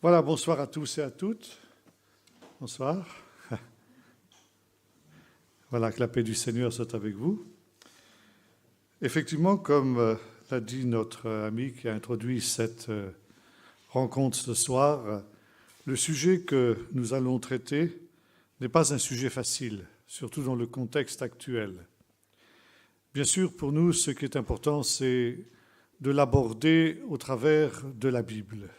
Voilà, bonsoir à tous et à toutes. Bonsoir. Voilà, que la paix du Seigneur soit avec vous. Effectivement, comme l'a dit notre ami qui a introduit cette rencontre ce soir, le sujet que nous allons traiter n'est pas un sujet facile, surtout dans le contexte actuel. Bien sûr, pour nous, ce qui est important, c'est de l'aborder au travers de la Bible.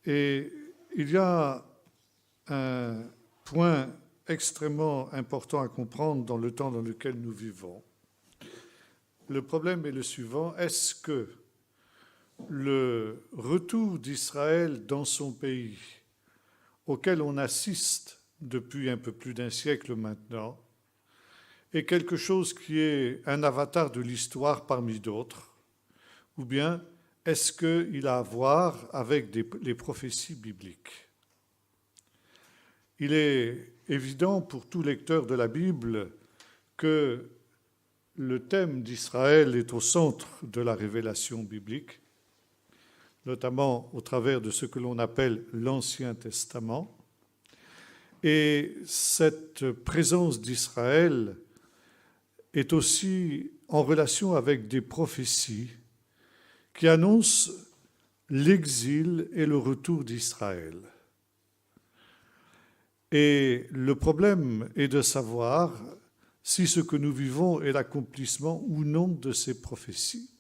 Et il y a un point extrêmement important à comprendre dans le temps dans lequel nous vivons. Le problème est le suivant: est-ce que le retour d'Israël dans son pays, auquel on assiste depuis un peu plus d'un siècle maintenant, est quelque chose qui est un avatar de l'histoire parmi d'autres, ou bien est-ce qu'il a à voir avec les prophéties bibliques? Il est évident pour tout lecteur de la Bible que le thème d'Israël est au centre de la révélation biblique, notamment au travers de ce que l'on appelle l'Ancien Testament. Et cette présence d'Israël est aussi en relation avec des prophéties qui annonce l'exil et le retour d'Israël. Et le problème est de savoir si ce que nous vivons est l'accomplissement ou non de ces prophéties.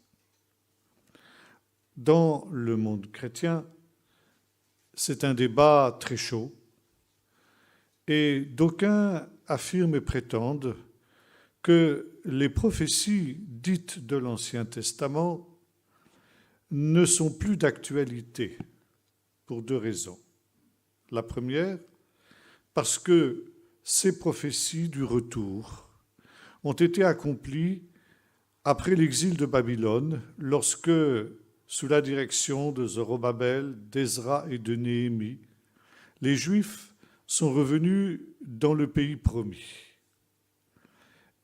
Dans le monde chrétien, c'est un débat très chaud, et d'aucuns affirment et prétendent que les prophéties dites de l'Ancien Testament ne sont plus d'actualité pour deux raisons. La première, parce que ces prophéties du retour ont été accomplies après l'exil de Babylone, lorsque, sous la direction de Zorobabel, d'Ezra et de Néhémie, les Juifs sont revenus dans le pays promis.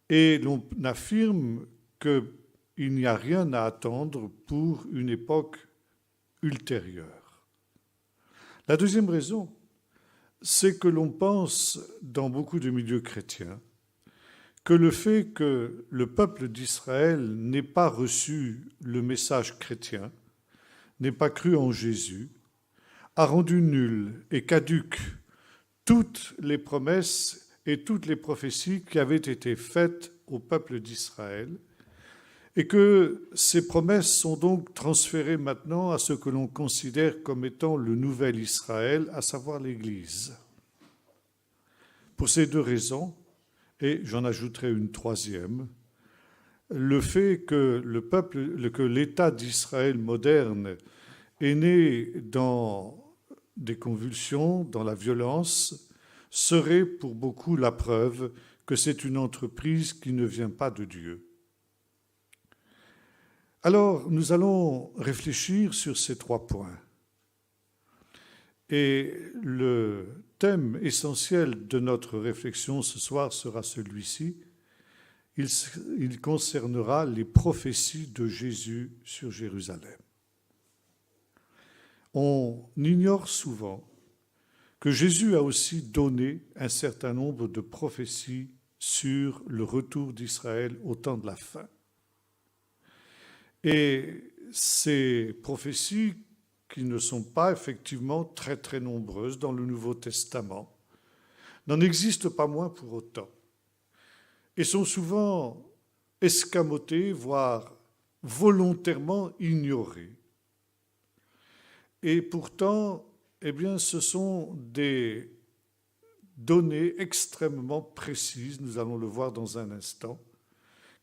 Et l'on affirme qu'il n'y a rien à attendre pour une époque ultérieure. La deuxième raison, c'est que l'on pense dans beaucoup de milieux chrétiens que le fait que le peuple d'Israël n'ait pas reçu le message chrétien, n'ait pas cru en Jésus, a rendu nulles et caduques toutes les promesses et toutes les prophéties qui avaient été faites au peuple d'Israël, et que ces promesses sont donc transférées maintenant à ce que l'on considère comme étant le nouvel Israël, à savoir l'Église. Pour ces deux raisons, et j'en ajouterai une troisième, le fait que l'État d'Israël moderne est né dans des convulsions, dans la violence, serait pour beaucoup la preuve que c'est une entreprise qui ne vient pas de Dieu. Alors, nous allons réfléchir sur ces trois points. Et le thème essentiel de notre réflexion ce soir sera celui-ci. Il concernera les prophéties de Jésus sur Jérusalem. On ignore souvent que Jésus a aussi donné un certain nombre de prophéties sur le retour d'Israël au temps de la fin. Et ces prophéties, qui ne sont pas effectivement très très nombreuses dans le Nouveau Testament, n'en existent pas moins pour autant, et sont souvent escamotées, voire volontairement ignorées. Et pourtant, ce sont des données extrêmement précises, nous allons le voir dans un instant,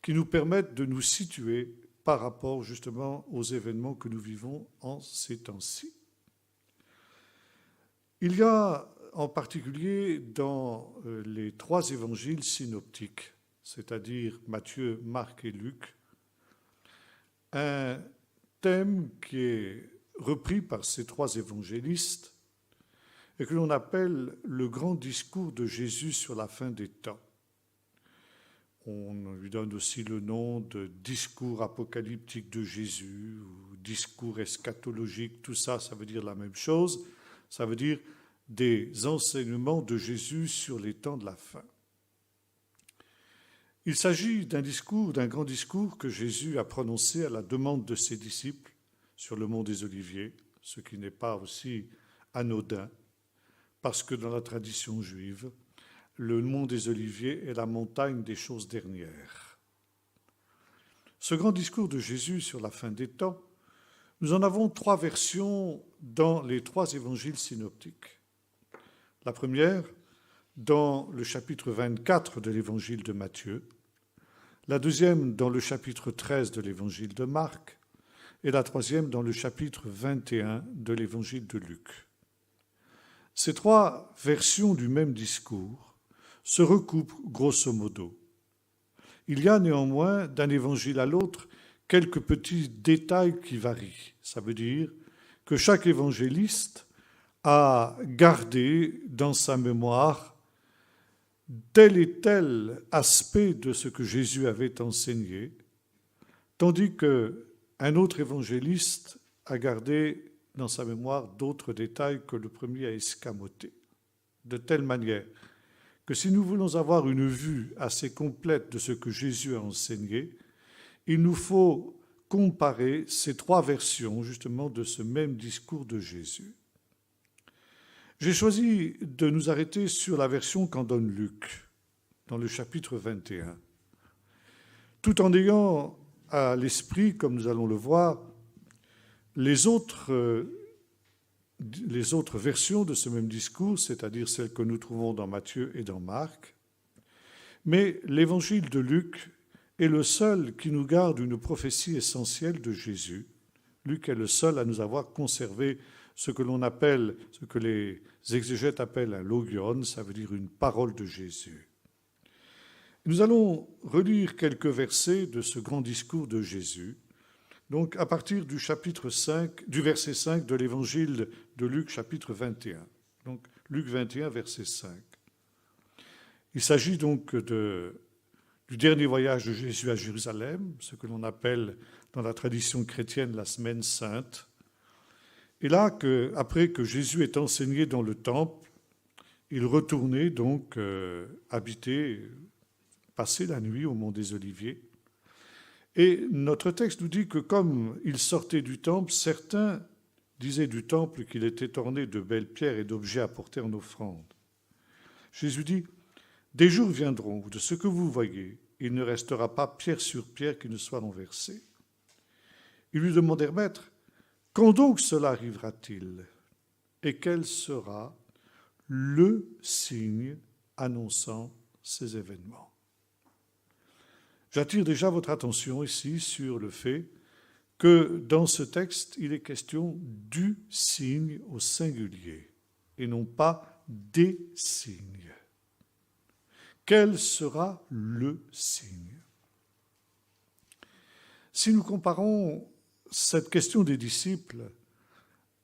qui nous permettent de nous situer par rapport justement aux événements que nous vivons en ces temps-ci. Il y a en particulier dans les trois évangiles synoptiques, c'est-à-dire Matthieu, Marc et Luc, un thème qui est repris par ces trois évangélistes et que l'on appelle le grand discours de Jésus sur la fin des temps. On lui donne aussi le nom de discours apocalyptique de Jésus ou discours eschatologique. Tout ça, ça veut dire la même chose. Ça veut dire des enseignements de Jésus sur les temps de la fin. Il s'agit d'un discours, d'un grand discours que Jésus a prononcé à la demande de ses disciples sur le mont des Oliviers, ce qui n'est pas aussi anodin, parce que dans la tradition juive, le mont des Oliviers est la montagne des choses dernières. Ce grand discours de Jésus sur la fin des temps, nous en avons 3 versions dans les 3 évangiles synoptiques. La première, dans le chapitre 24 de l'évangile de Matthieu, la deuxième dans le chapitre 13 de l'évangile de Marc, et la troisième dans le chapitre 21 de l'évangile de Luc. Ces 3 versions du même discours se recoupent grosso modo. Il y a néanmoins, d'un évangile à l'autre, quelques petits détails qui varient. Ça veut dire que chaque évangéliste a gardé dans sa mémoire tel et tel aspect de ce que Jésus avait enseigné, tandis qu'un autre évangéliste a gardé dans sa mémoire d'autres détails que le premier a escamotés. De telle manière que si nous voulons avoir une vue assez complète de ce que Jésus a enseigné, il nous faut comparer ces 3 versions justement de ce même discours de Jésus. J'ai choisi de nous arrêter sur la version qu'en donne Luc, dans le chapitre 21, tout en ayant à l'esprit, comme nous allons le voir, les autres versions de ce même discours, c'est-à-dire celles que nous trouvons dans Matthieu et dans Marc. Mais l'évangile de Luc est le seul qui nous garde une prophétie essentielle de Jésus. Luc est le seul à nous avoir conservé ce que les exégètes appellent un logion, ça veut dire une parole de Jésus. Nous allons relire quelques versets de ce grand discours de Jésus. Donc, à partir du verset 5 de l'évangile de Luc, chapitre 21. Donc, Luc 21, verset 5. Il s'agit donc du dernier voyage de Jésus à Jérusalem, ce que l'on appelle dans la tradition chrétienne la semaine sainte. Et là, après que Jésus ait enseigné dans le temple, il retournait donc passer la nuit au mont des Oliviers. Et notre texte nous dit que comme il sortait du temple, certains disaient du temple qu'il était orné de belles pierres et d'objets apportés en offrande. Jésus dit, « Des jours viendront où de ce que vous voyez, il ne restera pas pierre sur pierre qui ne soit renversée. » Ils lui demandèrent, « Maître, quand donc cela arrivera-t-il? Et quel sera le signe annonçant ces événements ?» J'attire déjà votre attention ici sur le fait que dans ce texte, il est question du signe au singulier et non pas des signes. Quel sera le signe? Si nous comparons cette question des disciples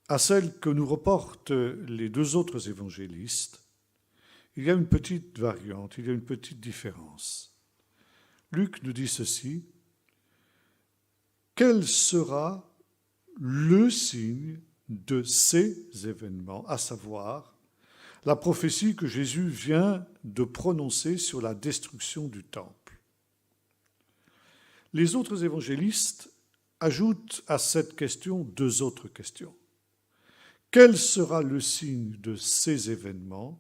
à celle que nous reportent les 2 autres évangélistes, il y a une petite variante, il y a une petite différence. Luc nous dit ceci, « Quel sera le signe de ces événements, à savoir la prophétie que Jésus vient de prononcer sur la destruction du temple ?» Les autres évangélistes ajoutent à cette question 2 autres questions. Quel sera le signe de ces événements,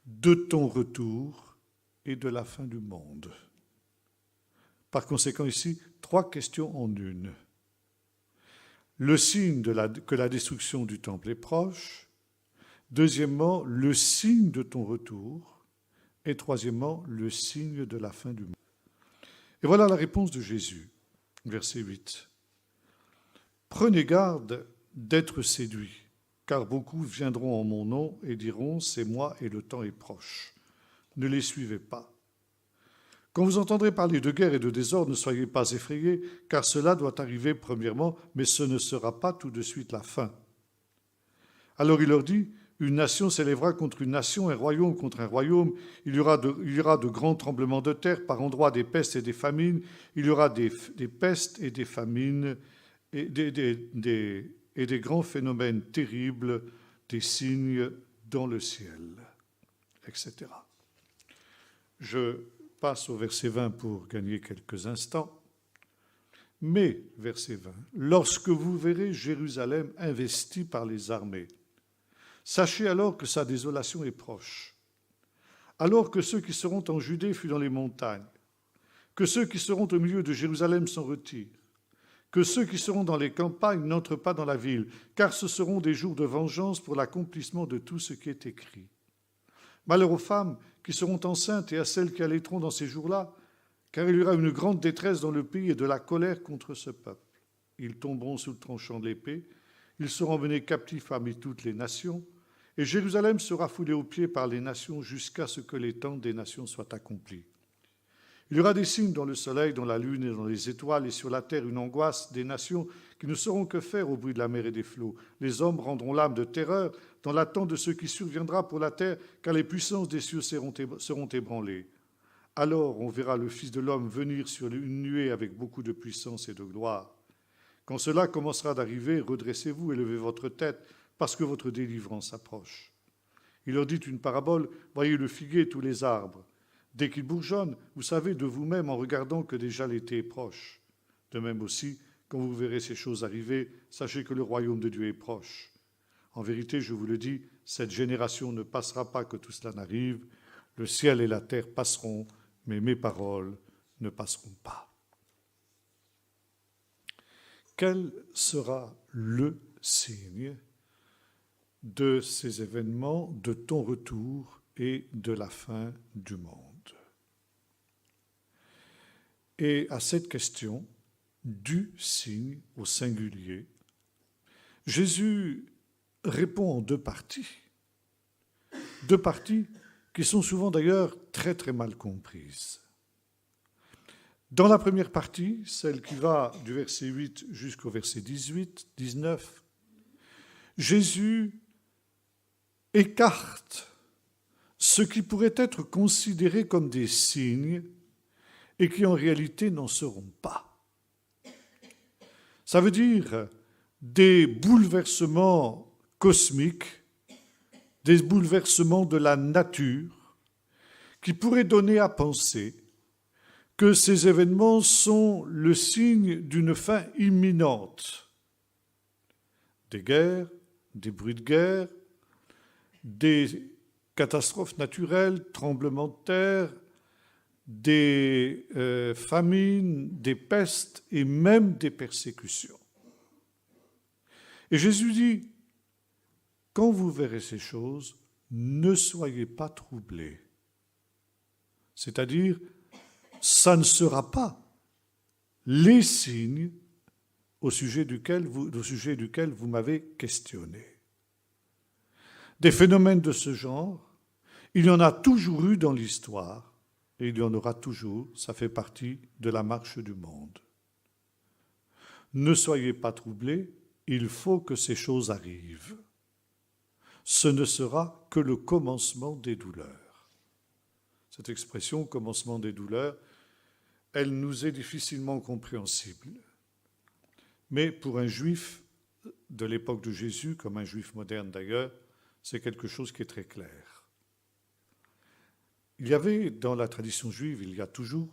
de ton retour et de la fin du monde ? Par conséquent, ici, 3 questions en une. Le signe que la destruction du temple est proche. Deuxièmement, le signe de ton retour. Et troisièmement, le signe de la fin du monde. Et voilà la réponse de Jésus, verset 8. « Prenez garde d'être séduits, car beaucoup viendront en mon nom et diront « C'est moi et le temps est proche ». Ne les suivez pas. Quand vous entendrez parler de guerre et de désordre, ne soyez pas effrayés, car cela doit arriver premièrement, mais ce ne sera pas tout de suite la fin. Alors il leur dit, une nation s'élèvera contre une nation, un royaume contre un royaume. Il y aura de grands tremblements de terre, par endroits des pestes et des famines. Il y aura des pestes et des famines et des grands phénomènes terribles, des signes dans le ciel, etc. Je passe au verset 20 pour gagner quelques instants. Mais, verset 20, lorsque vous verrez Jérusalem investie par les armées, sachez alors que sa désolation est proche. Alors que ceux qui seront en Judée fuient dans les montagnes, que ceux qui seront au milieu de Jérusalem s'en retirent, que ceux qui seront dans les campagnes n'entrent pas dans la ville, car ce seront des jours de vengeance pour l'accomplissement de tout ce qui est écrit. Malheur aux femmes qui seront enceintes et à celles qui allaiteront dans ces jours-là, car il y aura une grande détresse dans le pays et de la colère contre ce peuple. Ils tomberont sous le tranchant de l'épée, ils seront menés captifs parmi toutes les nations, et Jérusalem sera foulée aux pieds par les nations jusqu'à ce que les temps des nations soient accomplis. Il y aura des signes dans le soleil, dans la lune et dans les étoiles, et sur la terre une angoisse des nations qui ne sauront que faire au bruit de la mer et des flots. Les hommes rendront l'âme de terreur dans l'attente de ce qui surviendra pour la terre, car les puissances des cieux seront ébranlées. Alors on verra le Fils de l'homme venir sur une nuée avec beaucoup de puissance et de gloire. Quand cela commencera d'arriver, redressez-vous et levez votre tête, parce que votre délivrance approche. Il leur dit une parabole, voyez le figuier et tous les arbres. Dès qu'ils bourgeonnent, vous savez de vous-même en regardant que déjà l'été est proche. De même aussi, quand vous verrez ces choses arriver, sachez que le royaume de Dieu est proche. En vérité, je vous le dis, cette génération ne passera pas que tout cela n'arrive. Le ciel et la terre passeront, mais mes paroles ne passeront pas. Quel sera le signe de ces événements, de ton retour et de la fin du monde? Et à cette question du signe au singulier, Jésus répond en deux parties qui sont souvent d'ailleurs très très mal comprises. Dans la première partie, celle qui va du verset 8 jusqu'au verset 18, 19, Jésus écarte ce qui pourrait être considéré comme des signes et qui en réalité n'en seront pas. Ça veut dire des bouleversements cosmiques, des bouleversements de la nature qui pourraient donner à penser que ces événements sont le signe d'une fin imminente. Des guerres, des bruits de guerre, des catastrophes naturelles, tremblements de terre, des famines, des pestes et même des persécutions. Et Jésus dit, quand vous verrez ces choses, ne soyez pas troublés. C'est-à-dire, ça ne sera pas les signes au sujet duquel vous m'avez questionné. Des phénomènes de ce genre, il y en a toujours eu dans l'histoire et il y en aura toujours, ça fait partie de la marche du monde. Ne soyez pas troublés, il faut que ces choses arrivent. Ce ne sera que le commencement des douleurs. Cette expression, commencement des douleurs, elle nous est difficilement compréhensible. Mais pour un juif de l'époque de Jésus, comme un juif moderne d'ailleurs, c'est quelque chose qui est très clair. Il y avait dans la tradition juive, il y a toujours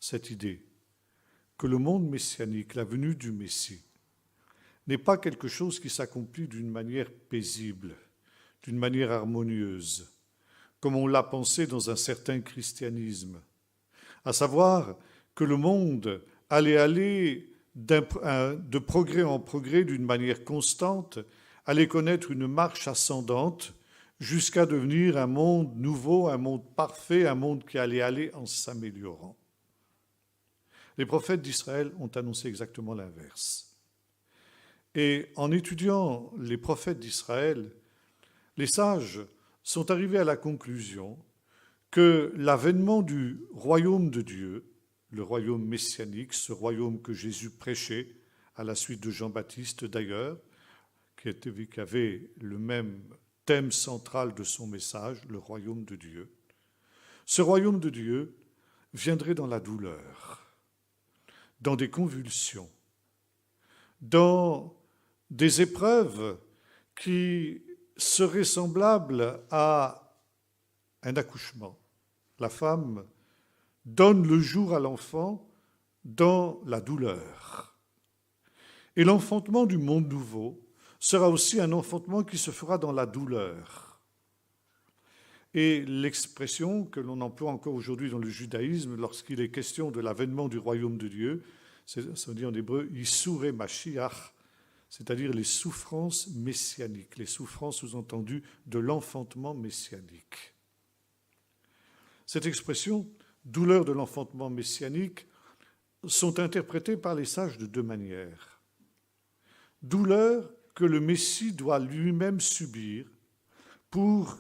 cette idée que le monde messianique, la venue du Messie, n'est pas quelque chose qui s'accomplit d'une manière paisible, d'une manière harmonieuse, comme on l'a pensé dans un certain christianisme, à savoir que le monde allait aller de progrès en progrès d'une manière constante, allait connaître une marche ascendante jusqu'à devenir un monde nouveau, un monde parfait, un monde qui allait aller en s'améliorant. Les prophètes d'Israël ont annoncé exactement l'inverse. Et en étudiant les prophètes d'Israël, les sages sont arrivés à la conclusion que l'avènement du royaume de Dieu, le royaume messianique, ce royaume que Jésus prêchait, à la suite de Jean-Baptiste d'ailleurs, qui avait le même thème central de son message, le royaume de Dieu. Ce royaume de Dieu viendrait dans la douleur, dans des convulsions, dans des épreuves qui seraient semblables à un accouchement. La femme donne le jour à l'enfant dans la douleur. Et l'enfantement du monde nouveau sera aussi un enfantement qui se fera dans la douleur. Et l'expression que l'on emploie encore aujourd'hui dans le judaïsme, lorsqu'il est question de l'avènement du royaume de Dieu, ça veut dire en hébreu « Yisurei Mashiach », c'est-à-dire les souffrances messianiques, les souffrances sous-entendues de l'enfantement messianique. Cette expression « douleur de l'enfantement messianique » sont interprétées par les sages de deux manières. Douleur que le Messie doit lui-même subir pour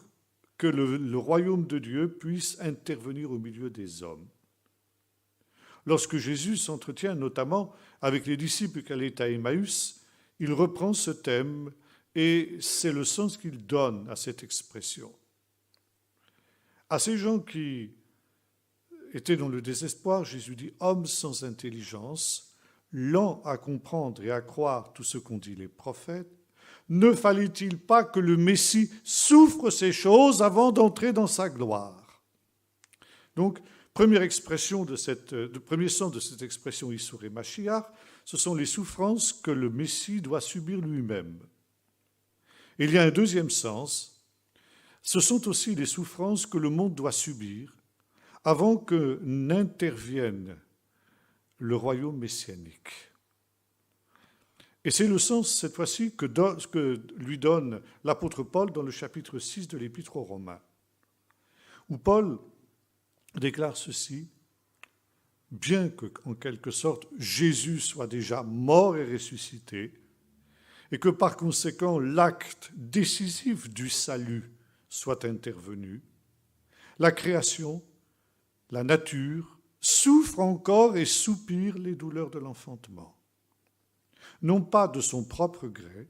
que le royaume de Dieu puisse intervenir au milieu des hommes. Lorsque Jésus s'entretient notamment avec les disciples qu'elle est à Emmaüs, il reprend ce thème et c'est le sens qu'il donne à cette expression. À ces gens qui étaient dans le désespoir, Jésus dit « Hommes sans intelligence, lents à comprendre et à croire tout ce qu'ont dit les prophètes, ne fallait-il pas que le Messie souffre ces choses avant d'entrer dans sa gloire ?» Donc, première expression premier sens de cette expression Yisurei Mashiach, ce sont les souffrances que le Messie doit subir lui-même. Il y a un deuxième sens, ce sont aussi les souffrances que le monde doit subir avant que n'intervienne le royaume messianique. Et c'est le sens, cette fois-ci, que lui donne l'apôtre Paul dans le chapitre 6 de l'Épître aux Romains, où Paul déclare ceci: « Bien que, en quelque sorte, Jésus soit déjà mort et ressuscité, et que par conséquent l'acte décisif du salut soit intervenu, la création, la nature, souffre encore et soupire les douleurs de l'enfantement. Non pas de son propre gré,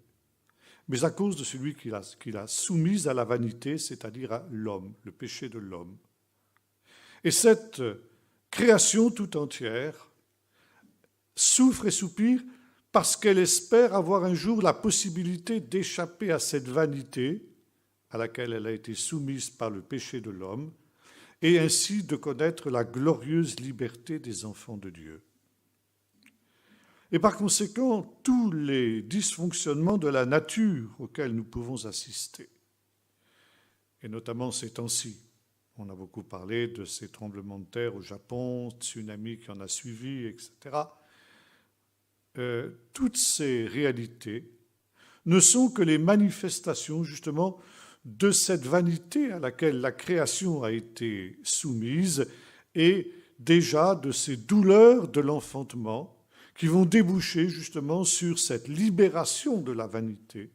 mais à cause de celui qui l'a soumise à la vanité, c'est-à-dire à l'homme, le péché de l'homme. Et cette création tout entière souffre et soupire parce qu'elle espère avoir un jour la possibilité d'échapper à cette vanité à laquelle elle a été soumise par le péché de l'homme, et ainsi de connaître la glorieuse liberté des enfants de Dieu. Et par conséquent, tous les dysfonctionnements de la nature auxquels nous pouvons assister, et notamment ces temps-ci, on a beaucoup parlé de ces tremblements de terre au Japon, tsunami qui en a suivi, etc. Toutes ces réalités ne sont que les manifestations, justement, de cette vanité à laquelle la création a été soumise et déjà de ces douleurs de l'enfantement qui vont déboucher justement sur cette libération de la vanité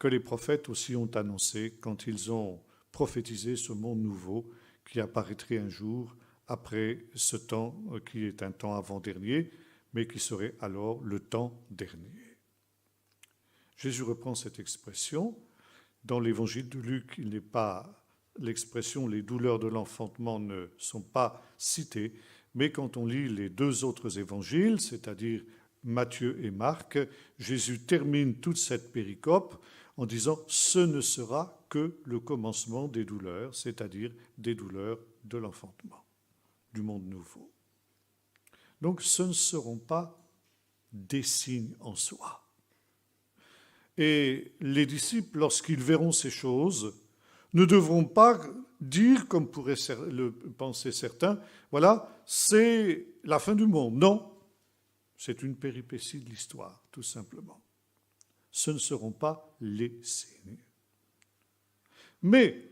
que les prophètes aussi ont annoncé quand ils ont prophétisé ce monde nouveau qui apparaîtrait un jour après ce temps qui est un temps avant-dernier, mais qui serait alors le temps dernier. Jésus reprend cette expression. Dans l'évangile de Luc, il n'est pas l'expression « les douleurs de l'enfantement » ne sont pas citées, mais quand on lit les deux autres évangiles, c'est-à-dire Matthieu et Marc, Jésus termine toute cette péricope en disant « ce ne sera que le commencement des douleurs », c'est-à-dire des douleurs de l'enfantement, du monde nouveau. Donc ce ne seront pas des signes en soi. Et les disciples, lorsqu'ils verront ces choses, ne devront pas dire, comme pourraient le penser certains, voilà, c'est la fin du monde. Non, c'est une péripétie de l'histoire, tout simplement. Ce ne seront pas les signes. Mais,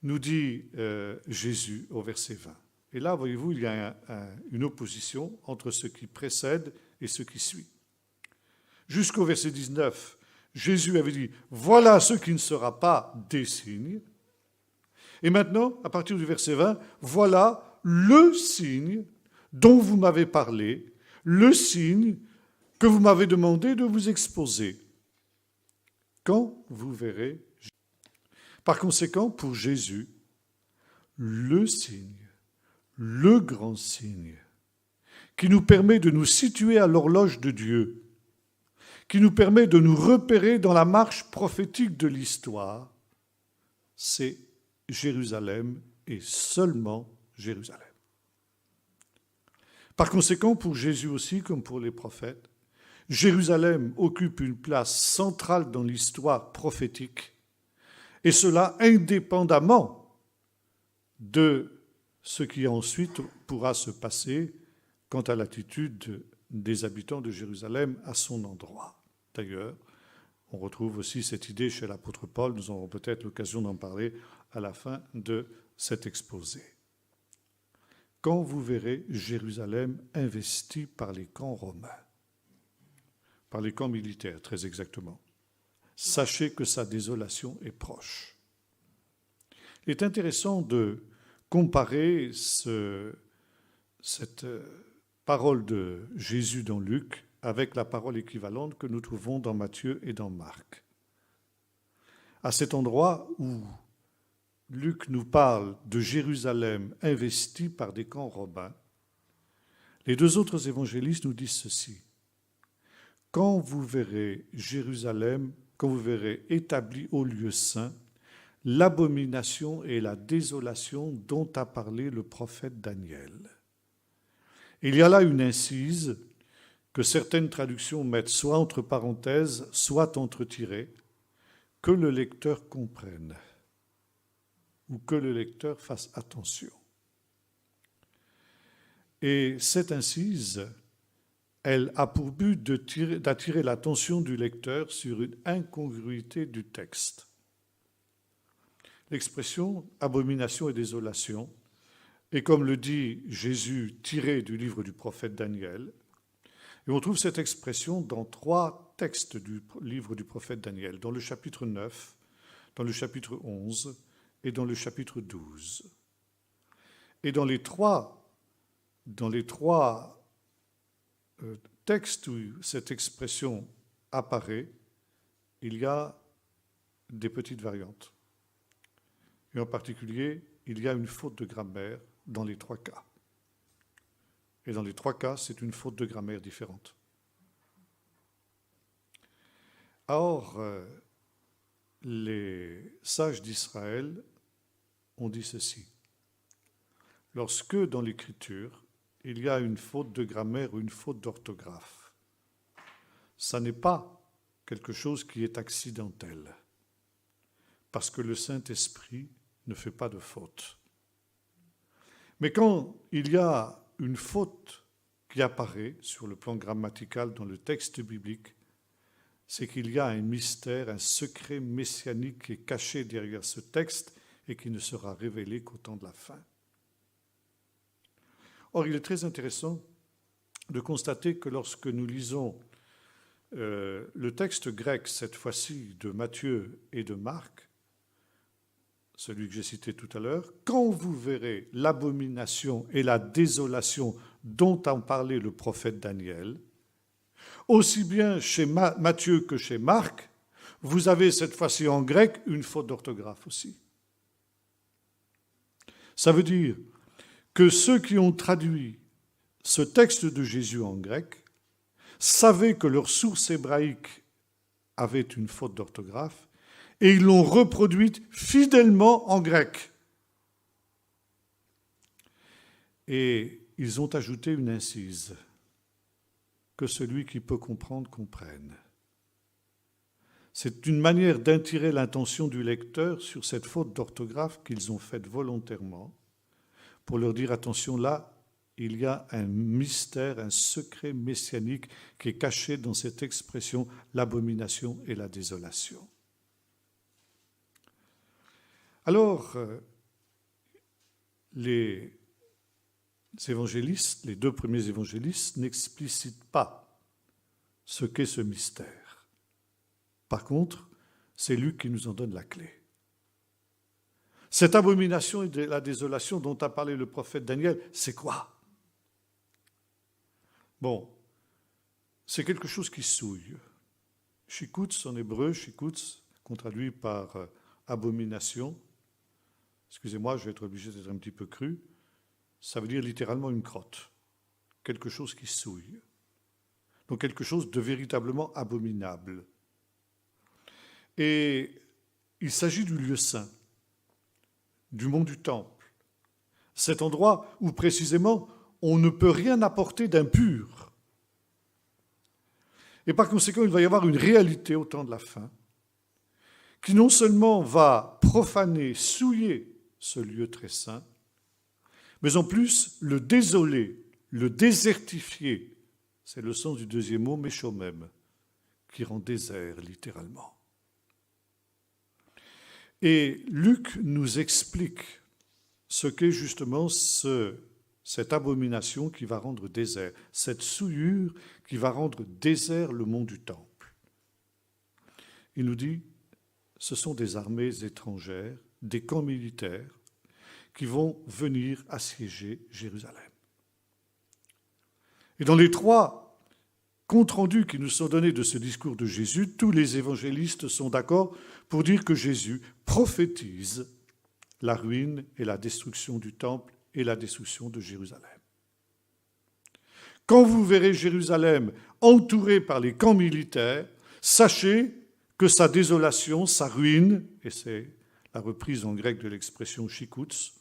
nous dit Jésus au verset 20, et là, voyez-vous, il y a une opposition entre ce qui précède et ce qui suit. Jusqu'au verset 19, Jésus avait dit « Voilà ce qui ne sera pas des signes ». Et maintenant, à partir du verset 20, « Voilà le signe dont vous m'avez parlé, le signe que vous m'avez demandé de vous exposer. » quand vous verrez. Par conséquent, pour Jésus, le signe, le grand signe, qui nous permet de nous situer à l'horloge de Dieu, qui nous permet de nous repérer dans la marche prophétique de l'histoire, c'est Jérusalem et seulement Jérusalem. Par conséquent, pour Jésus aussi, comme pour les prophètes, Jérusalem occupe une place centrale dans l'histoire prophétique, et cela indépendamment de ce qui ensuite pourra se passer quant à l'attitude des habitants de Jérusalem à son endroit. D'ailleurs, on retrouve aussi cette idée chez l'apôtre Paul, nous aurons peut-être l'occasion d'en parler à la fin de cet exposé. Quand vous verrez Jérusalem investie par les camps romains, par les camps militaires très exactement, sachez que sa désolation est proche. Il est intéressant de comparer cette parole de Jésus dans Luc avec la parole équivalente que nous trouvons dans Matthieu et dans Marc. À cet endroit où Luc nous parle de Jérusalem investie par des camps romains, les deux autres évangélistes nous disent ceci. Quand vous verrez Jérusalem, quand vous verrez établi au lieu saint, l'abomination et la désolation dont a parlé le prophète Daniel. Il y a là une incise que certaines traductions mettent soit entre parenthèses, soit entretirées, que le lecteur comprenne ou que le lecteur fasse attention. Et cette incise, elle a pour but d'attirer l'attention du lecteur sur une incongruité du texte. L'expression « abomination et désolation » est, comme le dit Jésus, tirée du livre du prophète Daniel. Et on trouve cette expression dans 3 textes du livre du prophète Daniel, dans le chapitre 9, dans le chapitre 11 et dans le chapitre 12. Et dans les trois textes où cette expression apparaît, il y a des petites variantes. Et en particulier, il y a une faute de grammaire dans les 3 cas. Et dans les 3 cas, c'est une faute de grammaire différente. Or, les sages d'Israël ont dit ceci. Lorsque dans l'Écriture, il y a une faute de grammaire ou une faute d'orthographe, ça n'est pas quelque chose qui est accidentel, parce que le Saint-Esprit ne fait pas de faute. Mais quand il y a une faute qui apparaît sur le plan grammatical dans le texte biblique, c'est qu'il y a un mystère, un secret messianique qui est caché derrière ce texte et qui ne sera révélé qu'au temps de la fin. Or, il est très intéressant de constater que lorsque nous lisons le texte grec, cette fois-ci de Matthieu et de Marc, celui que j'ai cité tout à l'heure, quand vous verrez l'abomination et la désolation dont a parlé le prophète Daniel, aussi bien chez Matthieu que chez Marc, vous avez cette fois-ci en grec une faute d'orthographe aussi. Ça veut dire que ceux qui ont traduit ce texte de Jésus en grec savaient que leur source hébraïque avait une faute d'orthographe et ils l'ont reproduite fidèlement en grec. Et ils ont ajouté une incise, que celui qui peut comprendre comprenne. C'est une manière d'attirer l'attention du lecteur sur cette faute d'orthographe qu'ils ont faite volontairement, pour leur dire, attention, là, il y a un mystère, un secret messianique qui est caché dans cette expression, l'abomination et la désolation. Alors, les évangélistes, les 2 premiers évangélistes, n'explicitent pas ce qu'est ce mystère. Par contre, c'est Luc qui nous en donne la clé. Cette abomination et la désolation dont a parlé le prophète Daniel, c'est quoi? Bon, c'est quelque chose qui souille. Shikutz en hébreu, shikutz, qu'on traduit par abomination. Excusez-moi, je vais être obligé d'être un petit peu cru. Ça veut dire littéralement une crotte, quelque chose qui souille. Donc quelque chose de véritablement abominable. Et il s'agit du lieu saint, du mont du Temple. Cet endroit où précisément on ne peut rien apporter d'impur. Et par conséquent, il va y avoir une réalité au temps de la fin qui non seulement va profaner, souiller ce lieu très saint, mais en plus le désoler, le désertifier. C'est le sens du deuxième mot, méchomem, qui rend désert littéralement. Et Luc nous explique ce qu'est justement cette abomination qui va rendre désert, cette souillure qui va rendre désert le mont du Temple. Il nous dit, ce sont des armées étrangères, des camps militaires qui vont venir assiéger Jérusalem. Et dans les 3 comptes rendus qui nous sont donnés de ce discours de Jésus, tous les évangélistes sont d'accord pour dire que Jésus prophétise la ruine et la destruction du temple et la destruction de Jérusalem. Quand vous verrez Jérusalem entourée par les camps militaires, sachez que sa désolation, sa ruine, et c'est la reprise en grec de l'expression shikutz,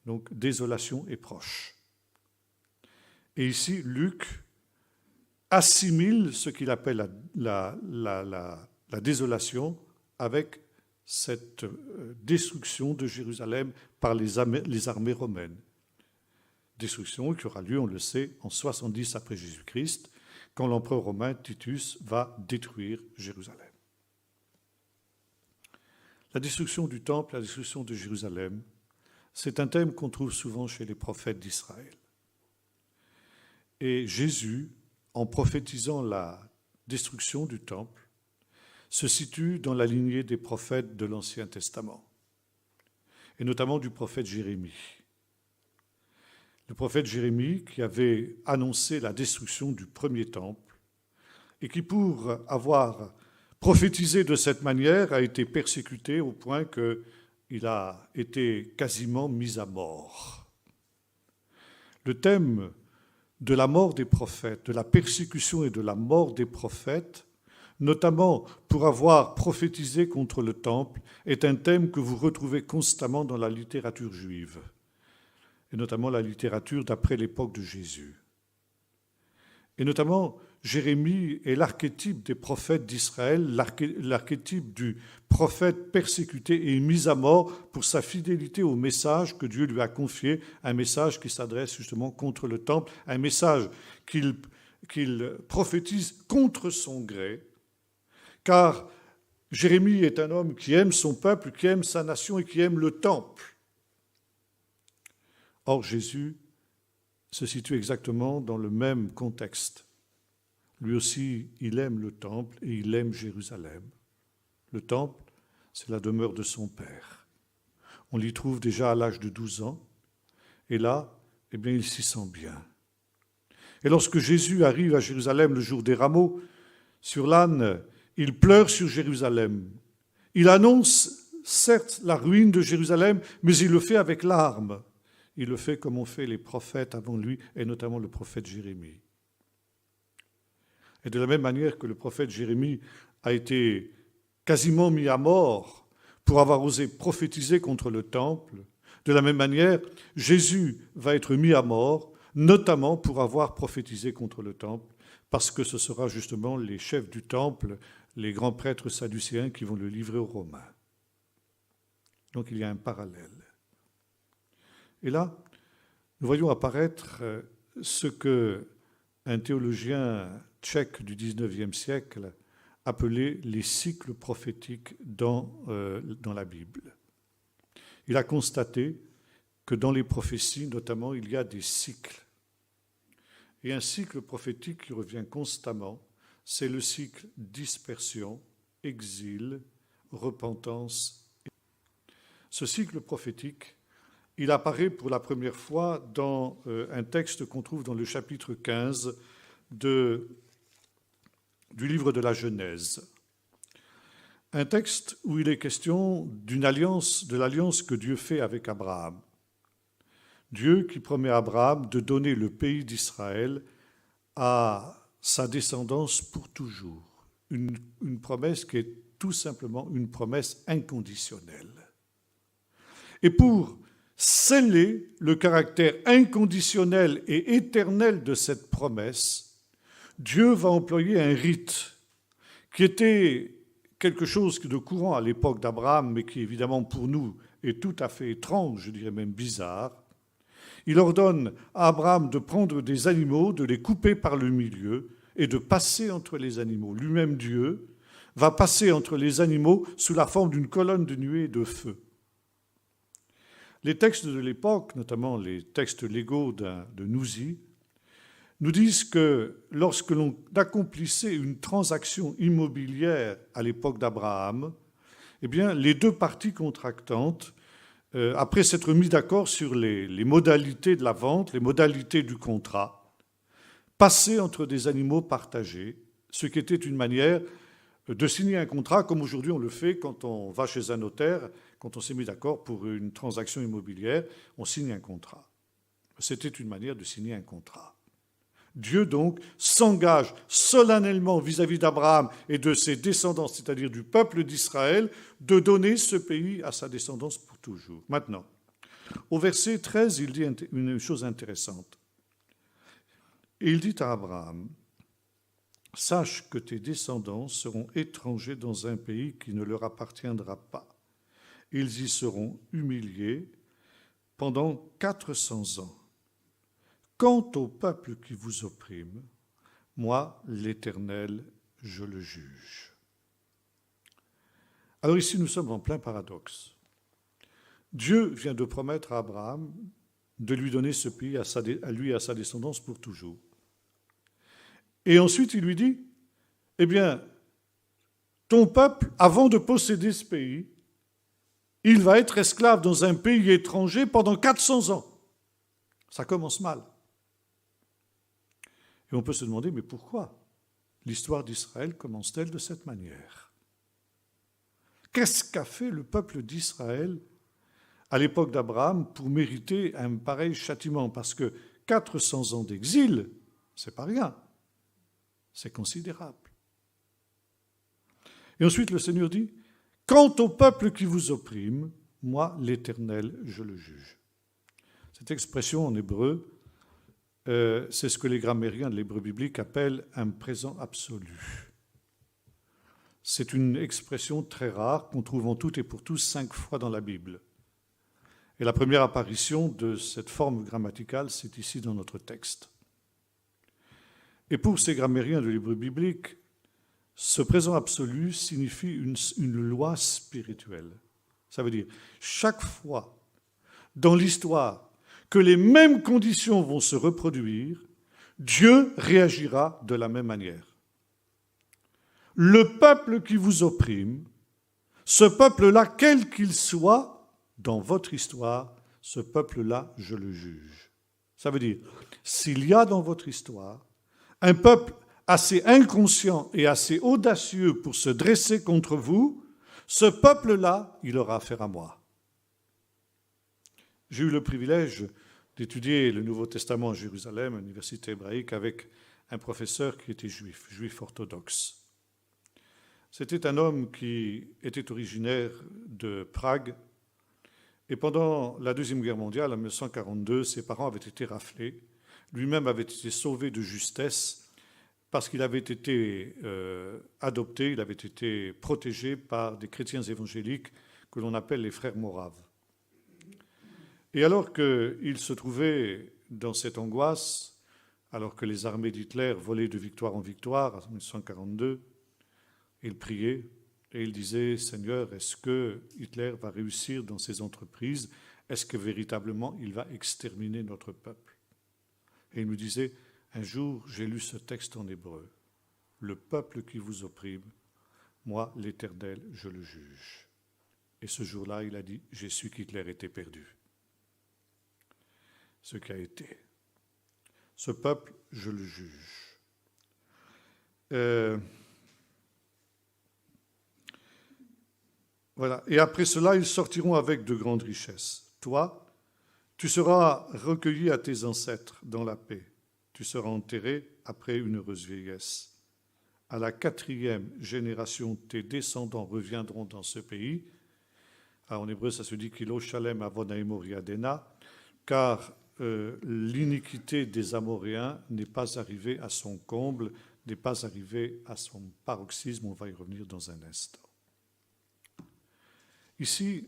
donc désolation est proche. Et ici, Luc assimile ce qu'il appelle la désolation avec cette destruction de Jérusalem par les armées romaines. Destruction qui aura lieu, on le sait, en 70 après Jésus-Christ, quand l'empereur romain Titus va détruire Jérusalem. La destruction du temple, la destruction de Jérusalem, c'est un thème qu'on trouve souvent chez les prophètes d'Israël. Et Jésus, en prophétisant la destruction du temple, se situe dans la lignée des prophètes de l'Ancien Testament, et notamment du prophète Jérémie. Le prophète Jérémie qui avait annoncé la destruction du premier temple et qui, pour avoir prophétisé de cette manière, a été persécuté au point qu'il a été quasiment mis à mort. Le thème de la mort des prophètes, de la persécution et de la mort des prophètes, notamment pour avoir prophétisé contre le temple, est un thème que vous retrouvez constamment dans la littérature juive, et notamment la littérature d'après l'époque de Jésus. Et notamment, Jérémie est l'archétype des prophètes d'Israël, l'archétype du prophète persécuté et mis à mort pour sa fidélité au message que Dieu lui a confié, un message qui s'adresse justement contre le temple, un message qu'il prophétise contre son gré, car Jérémie est un homme qui aime son peuple, qui aime sa nation et qui aime le temple. Or, Jésus se situe exactement dans le même contexte. Lui aussi, il aime le temple et il aime Jérusalem. Le temple, c'est la demeure de son Père. On l'y trouve déjà à l'âge de 12 ans, et là, eh bien, il s'y sent bien. Et lorsque Jésus arrive à Jérusalem le jour des rameaux, sur l'âne, il pleure sur Jérusalem. Il annonce, certes, la ruine de Jérusalem, mais il le fait avec larmes. Il le fait comme ont fait les prophètes avant lui, et notamment le prophète Jérémie. Et de la même manière que le prophète Jérémie a été quasiment mis à mort pour avoir osé prophétiser contre le temple, de la même manière, Jésus va être mis à mort, notamment pour avoir prophétisé contre le temple, parce que ce sera justement les chefs du temple, les grands prêtres sadducéens qui vont le livrer aux Romains. Donc il y a un parallèle. Et là, nous voyons apparaître ce qu'un théologien tchèque du XIXe siècle appelait les cycles prophétiques dans la Bible. Il a constaté que dans les prophéties, notamment, il y a des cycles. Et un cycle prophétique qui revient constamment, c'est le cycle dispersion, exil, repentance. Ce cycle prophétique, il apparaît pour la première fois dans un texte qu'on trouve dans le chapitre 15 de du livre de la Genèse. Un texte où il est question d'une alliance, de l'alliance que Dieu fait avec Abraham. Dieu qui promet à Abraham de donner le pays d'Israël à sa descendance pour toujours. Une promesse qui est tout simplement une promesse inconditionnelle. Et pour sceller le caractère inconditionnel et éternel de cette promesse, Dieu va employer un rite qui était quelque chose de courant à l'époque d'Abraham, mais qui évidemment pour nous est tout à fait étrange, je dirais même bizarre. Il ordonne à Abraham de prendre des animaux, de les couper par le milieu et de passer entre les animaux. Lui-même Dieu va passer entre les animaux sous la forme d'une colonne de nuée et de feu. Les textes de l'époque, notamment les textes légaux de Nouzi, nous disent que lorsque l'on accomplissait une transaction immobilière à l'époque d'Abraham, eh bien, les deux parties contractantes, après s'être mis d'accord sur les modalités de la vente, les modalités du contrat, passaient entre des animaux partagés, ce qui était une manière de signer un contrat, comme aujourd'hui on le fait quand on va chez un notaire, quand on s'est mis d'accord pour une transaction immobilière, on signe un contrat. C'était une manière de signer un contrat. Dieu donc s'engage solennellement vis-à-vis d'Abraham et de ses descendants, c'est-à-dire du peuple d'Israël, de donner ce pays à sa descendance pour toujours. Maintenant, au verset 13, il dit une chose intéressante. Il dit à Abraham, « Sache que tes descendants seront étrangers dans un pays qui ne leur appartiendra pas. Ils y seront humiliés pendant 400 ans. Quant au peuple qui vous opprime, moi, l'Éternel, je le juge. » Alors ici, nous sommes en plein paradoxe. Dieu vient de promettre à Abraham de lui donner ce pays à lui et à sa descendance pour toujours. Et ensuite, il lui dit, eh bien, ton peuple, avant de posséder ce pays, il va être esclave dans un pays étranger pendant 400 ans. Ça commence mal. Et on peut se demander, mais pourquoi l'histoire d'Israël commence-t-elle de cette manière? Qu'est-ce qu'a fait le peuple d'Israël à l'époque d'Abraham pour mériter un pareil châtiment? Parce que 400 ans d'exil, c'est pas rien. C'est considérable. Et ensuite, le Seigneur dit, « Quant au peuple qui vous opprime, moi, l'Éternel, je le juge. » Cette expression en hébreu, c'est ce que les grammairiens de l'hébreu biblique appellent un présent absolu. C'est une expression très rare qu'on trouve en tout et pour tout 5 fois dans la Bible. Et la première apparition de cette forme grammaticale, c'est ici dans notre texte. Et pour ces grammairiens de l'hébreu biblique, ce présent absolu signifie une loi spirituelle. Ça veut dire, chaque fois dans l'histoire que les mêmes conditions vont se reproduire, Dieu réagira de la même manière. Le peuple qui vous opprime, ce peuple-là, quel qu'il soit, dans votre histoire, ce peuple-là, je le juge. Ça veut dire, s'il y a dans votre histoire un peuple assez inconscient et assez audacieux pour se dresser contre vous, ce peuple-là, il aura affaire à moi. J'ai eu le privilège d'étudier le Nouveau Testament à Jérusalem, à l'université hébraïque, avec un professeur qui était juif orthodoxe. C'était un homme qui était originaire de Prague, et pendant la Deuxième Guerre mondiale, en 1942, ses parents avaient été raflés. Lui-même avait été sauvé de justesse parce qu'il avait été adopté, il avait été protégé par des chrétiens évangéliques que l'on appelle les frères moraves. Et alors qu'il se trouvait dans cette angoisse, alors que les armées d'Hitler volaient de victoire en victoire en 1942, il priait et il disait « Seigneur, est-ce que Hitler va réussir dans ses entreprises? Est-ce que véritablement il va exterminer notre peuple ?» Et il me disait « Un jour, j'ai lu ce texte en hébreu. Le peuple qui vous opprime, moi, l'Éternel, je le juge. » Et ce jour-là, il a dit « J'ai su qu'Hitler était perdu. » Ce qui a été. Ce peuple, je le juge. Voilà. Et après cela, ils sortiront avec de grandes richesses. Toi, tu seras recueilli à tes ancêtres dans la paix. Tu seras enterré après une heureuse vieillesse. À la 4e génération, tes descendants reviendront dans ce pays. Alors, en hébreu, ça se dit Kilo Shalem Avonaimoriadena, car l'iniquité des Amoréens n'est pas arrivée à son comble, n'est pas arrivée à son paroxysme. On va y revenir dans un instant. Ici,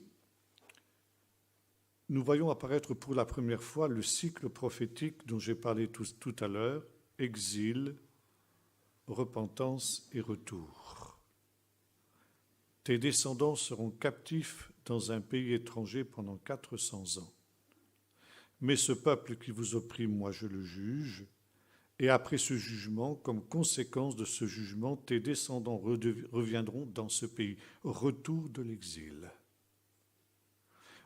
nous voyons apparaître pour la première fois le cycle prophétique dont j'ai parlé tout à l'heure, exil, repentance et retour. Tes descendants seront captifs dans un pays étranger pendant 400 ans. Mais ce peuple qui vous opprime, moi je le juge, et après ce jugement, comme conséquence de ce jugement, tes descendants reviendront dans ce pays. Retour de l'exil.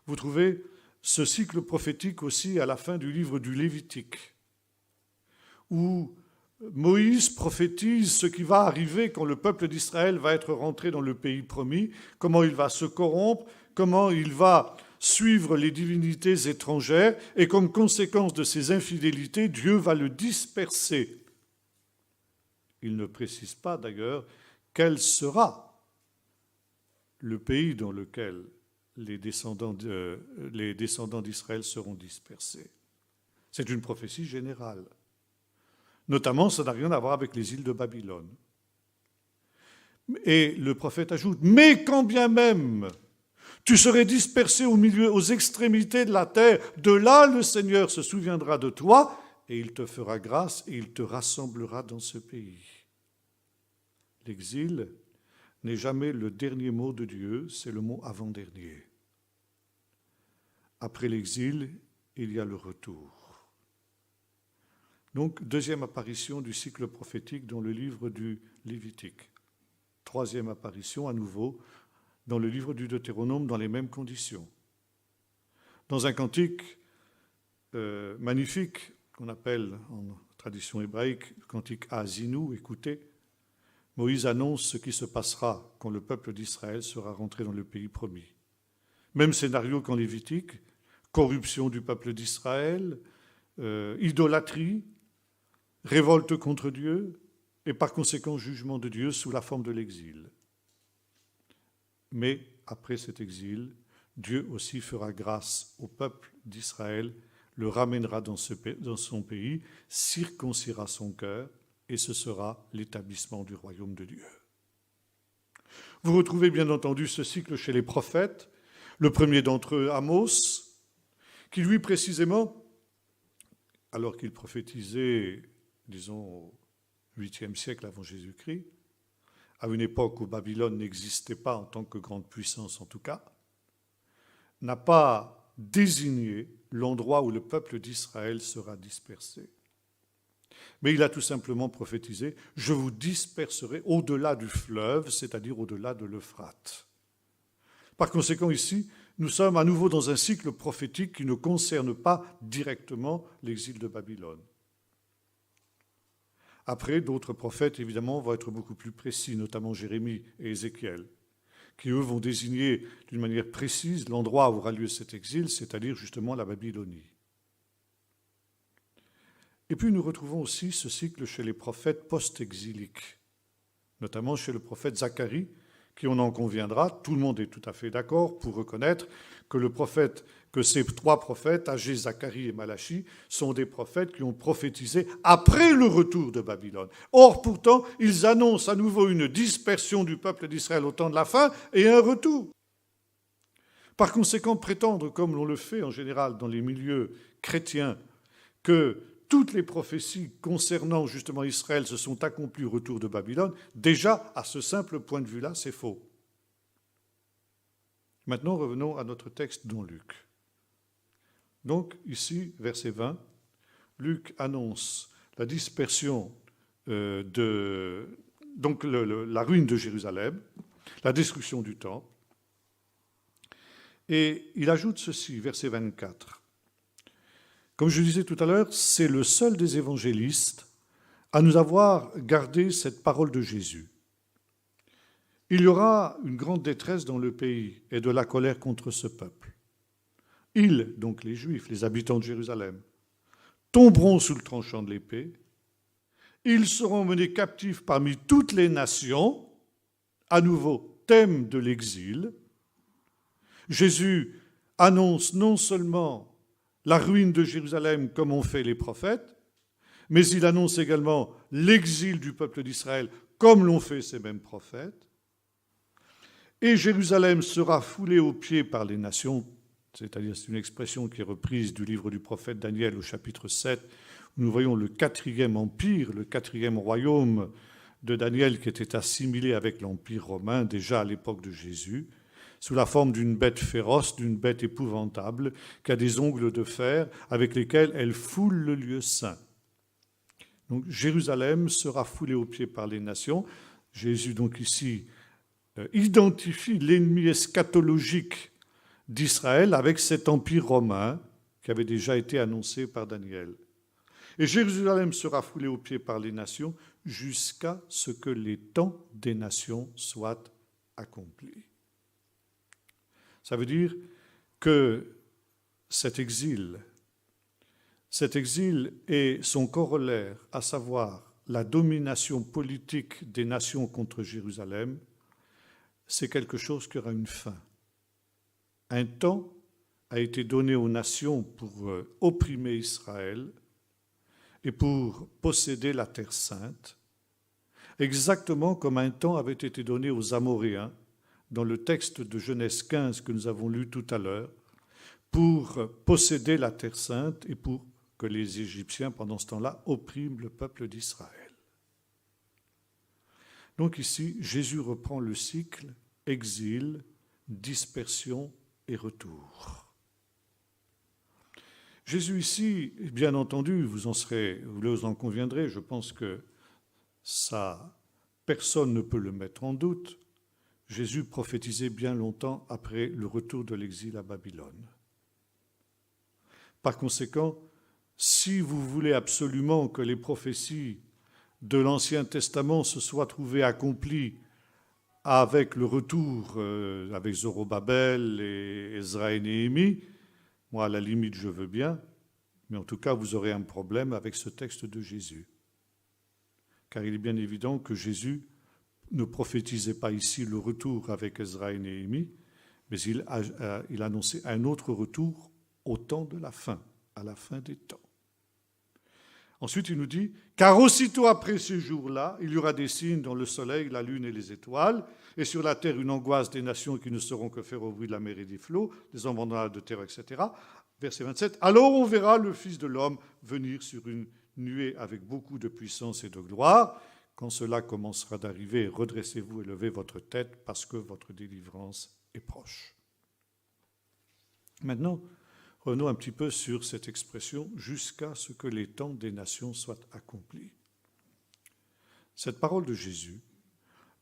Vous trouvez ce cycle prophétique aussi à la fin du livre du Lévitique, où Moïse prophétise ce qui va arriver quand le peuple d'Israël va être rentré dans le pays promis, comment il va se corrompre, comment il va suivre les divinités étrangères, et comme conséquence de ces infidélités, Dieu va le disperser. Il ne précise pas d'ailleurs quel sera le pays dans lequel les descendants d'Israël seront dispersés. C'est une prophétie générale. Notamment, ça n'a rien à voir avec les îles de Babylone. Et le prophète ajoute, « Mais quand bien même tu serais dispersé au milieu, aux extrémités de la terre, de là le Seigneur se souviendra de toi, et il te fera grâce, et il te rassemblera dans ce pays. » L'exil n'est jamais le dernier mot de Dieu, c'est le mot avant-dernier. Après l'exil, il y a le retour. Donc, deuxième apparition du cycle prophétique dans le livre du Lévitique. Troisième apparition, à nouveau, dans le livre du Deutéronome, dans les mêmes conditions. Dans un cantique magnifique, qu'on appelle en tradition hébraïque, le cantique Haazinu, écoutez, Moïse annonce ce qui se passera quand le peuple d'Israël sera rentré dans le pays promis. Même scénario qu'en Lévitique, corruption du peuple d'Israël, idolâtrie, révolte contre Dieu, et par conséquent jugement de Dieu sous la forme de l'exil. Mais après cet exil, Dieu aussi fera grâce au peuple d'Israël, le ramènera dans son pays, circoncira son cœur, et ce sera l'établissement du royaume de Dieu. Vous retrouvez bien entendu ce cycle chez les prophètes, le premier d'entre eux, Amos, qui lui précisément, alors qu'il prophétisait, disons, au 8e siècle avant Jésus-Christ, à une époque où Babylone n'existait pas en tant que grande puissance en tout cas, n'a pas désigné l'endroit où le peuple d'Israël sera dispersé. Mais il a tout simplement prophétisé « Je vous disperserai au-delà du fleuve, c'est-à-dire au-delà de l'Euphrate ». Par conséquent, ici, nous sommes à nouveau dans un cycle prophétique qui ne concerne pas directement l'exil de Babylone. Après, d'autres prophètes, évidemment, vont être beaucoup plus précis, notamment Jérémie et Ézéchiel, qui, eux, vont désigner d'une manière précise l'endroit où aura lieu cet exil, c'est-à-dire justement la Babylonie. Et puis nous retrouvons aussi ce cycle chez les prophètes post-exiliques, notamment chez le prophète Zacharie, qui, on en conviendra, tout le monde est tout à fait d'accord pour reconnaître que ces trois prophètes, Agé, Zacharie et Malachi, sont des prophètes qui ont prophétisé après le retour de Babylone. Or, pourtant, ils annoncent à nouveau une dispersion du peuple d'Israël au temps de la fin et un retour. Par conséquent, prétendre, comme l'on le fait en général dans les milieux chrétiens, que toutes les prophéties concernant justement Israël se sont accomplies au retour de Babylone, déjà, à ce simple point de vue-là, c'est faux. Maintenant, revenons à notre texte dans Luc. Donc, ici, verset 20, Luc annonce la dispersion la ruine de Jérusalem, la destruction du temple, et il ajoute ceci, verset 24. Comme je disais tout à l'heure, c'est le seul des évangélistes à nous avoir gardé cette parole de Jésus. il y aura une grande détresse dans le pays et de la colère contre ce peuple. Ils, donc les Juifs, les habitants de Jérusalem, tomberont sous le tranchant de l'épée. Ils seront menés captifs parmi toutes les nations, à nouveau thème de l'exil. Jésus annonce non seulement la ruine de Jérusalem comme ont fait les prophètes, mais il annonce également l'exil du peuple d'Israël comme l'ont fait ces mêmes prophètes. Et Jérusalem sera foulée aux pieds par les nations, c'est-à-dire c'est une expression qui est reprise du livre du prophète Daniel au chapitre 7, où nous voyons le quatrième empire, le quatrième royaume de Daniel qui était assimilé avec l'empire romain déjà à l'époque de Jésus, sous la forme d'une bête féroce, d'une bête épouvantable, qui a des ongles de fer avec lesquels elle foule le lieu saint. Donc Jérusalem sera foulée aux pieds par les nations. Jésus donc ici identifie l'ennemi eschatologique d'Israël avec cet empire romain qui avait déjà été annoncé par Daniel. Et Jérusalem sera foulée aux pieds par les nations jusqu'à ce que les temps des nations soient accomplis. Ça veut dire que cet exil et son corollaire, à savoir la domination politique des nations contre Jérusalem, c'est quelque chose qui aura une fin. Un temps a été donné aux nations pour opprimer Israël et pour posséder la Terre sainte, exactement comme un temps avait été donné aux Amoréens dans le texte de Genèse 15 que nous avons lu tout à l'heure, pour posséder la Terre sainte et pour que les Égyptiens, pendant ce temps-là, oppriment le peuple d'Israël. Donc ici, Jésus reprend le cycle exil, dispersion et retour. Jésus ici, bien entendu, vous en conviendrez, je pense que ça, personne ne peut le mettre en doute. Jésus prophétisait bien longtemps après le retour de l'exil à Babylone. Par conséquent, si vous voulez absolument que les prophéties de l'Ancien Testament se soient trouvées accomplies avec le retour, avec Zorobabel et Ezra et Néhémie, moi, à la limite, je veux bien, mais en tout cas, vous aurez un problème avec ce texte de Jésus. Car il est bien évident que Jésus ne prophétisait pas ici le retour avec Ezra et Néhémie, mais il annonçait un autre retour au temps de la fin, à la fin des temps. Ensuite, il nous dit, car aussitôt après ces jours-là, il y aura des signes dans le soleil, la lune et les étoiles, et sur la terre une angoisse des nations qui ne sauront que faire au bruit de la mer et des flots, des embandonnades de terre, etc. Verset 27, alors on verra le Fils de l'homme venir sur une nuée avec beaucoup de puissance et de gloire. Quand cela commencera d'arriver, redressez-vous et levez votre tête parce que votre délivrance est proche. Maintenant, revenons un petit peu sur cette expression « jusqu'à ce que les temps des nations soient accomplis ». Cette parole de Jésus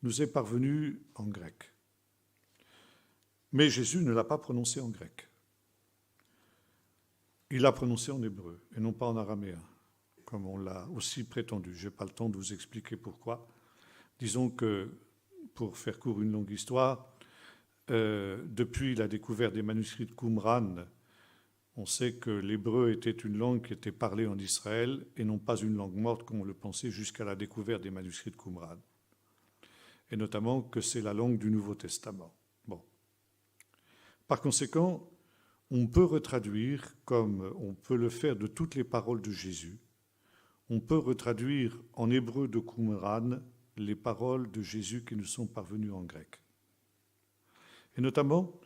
nous est parvenue en grec. Mais Jésus ne l'a pas prononcée en grec. Il l'a prononcée en hébreu et non pas en araméen, comme on l'a aussi prétendu. Je n'ai pas le temps de vous expliquer pourquoi. Disons que, pour faire court une longue histoire, depuis la découverte des manuscrits de Qumran, on sait que l'hébreu était une langue qui était parlée en Israël et non pas une langue morte comme on le pensait jusqu'à la découverte des manuscrits de Qumran. Et notamment que c'est la langue du Nouveau Testament. Bon. Par conséquent, on peut retraduire, comme on peut le faire de toutes les paroles de Jésus, on peut retraduire en hébreu de Qumran les paroles de Jésus qui nous sont parvenues en grec. Et notamment,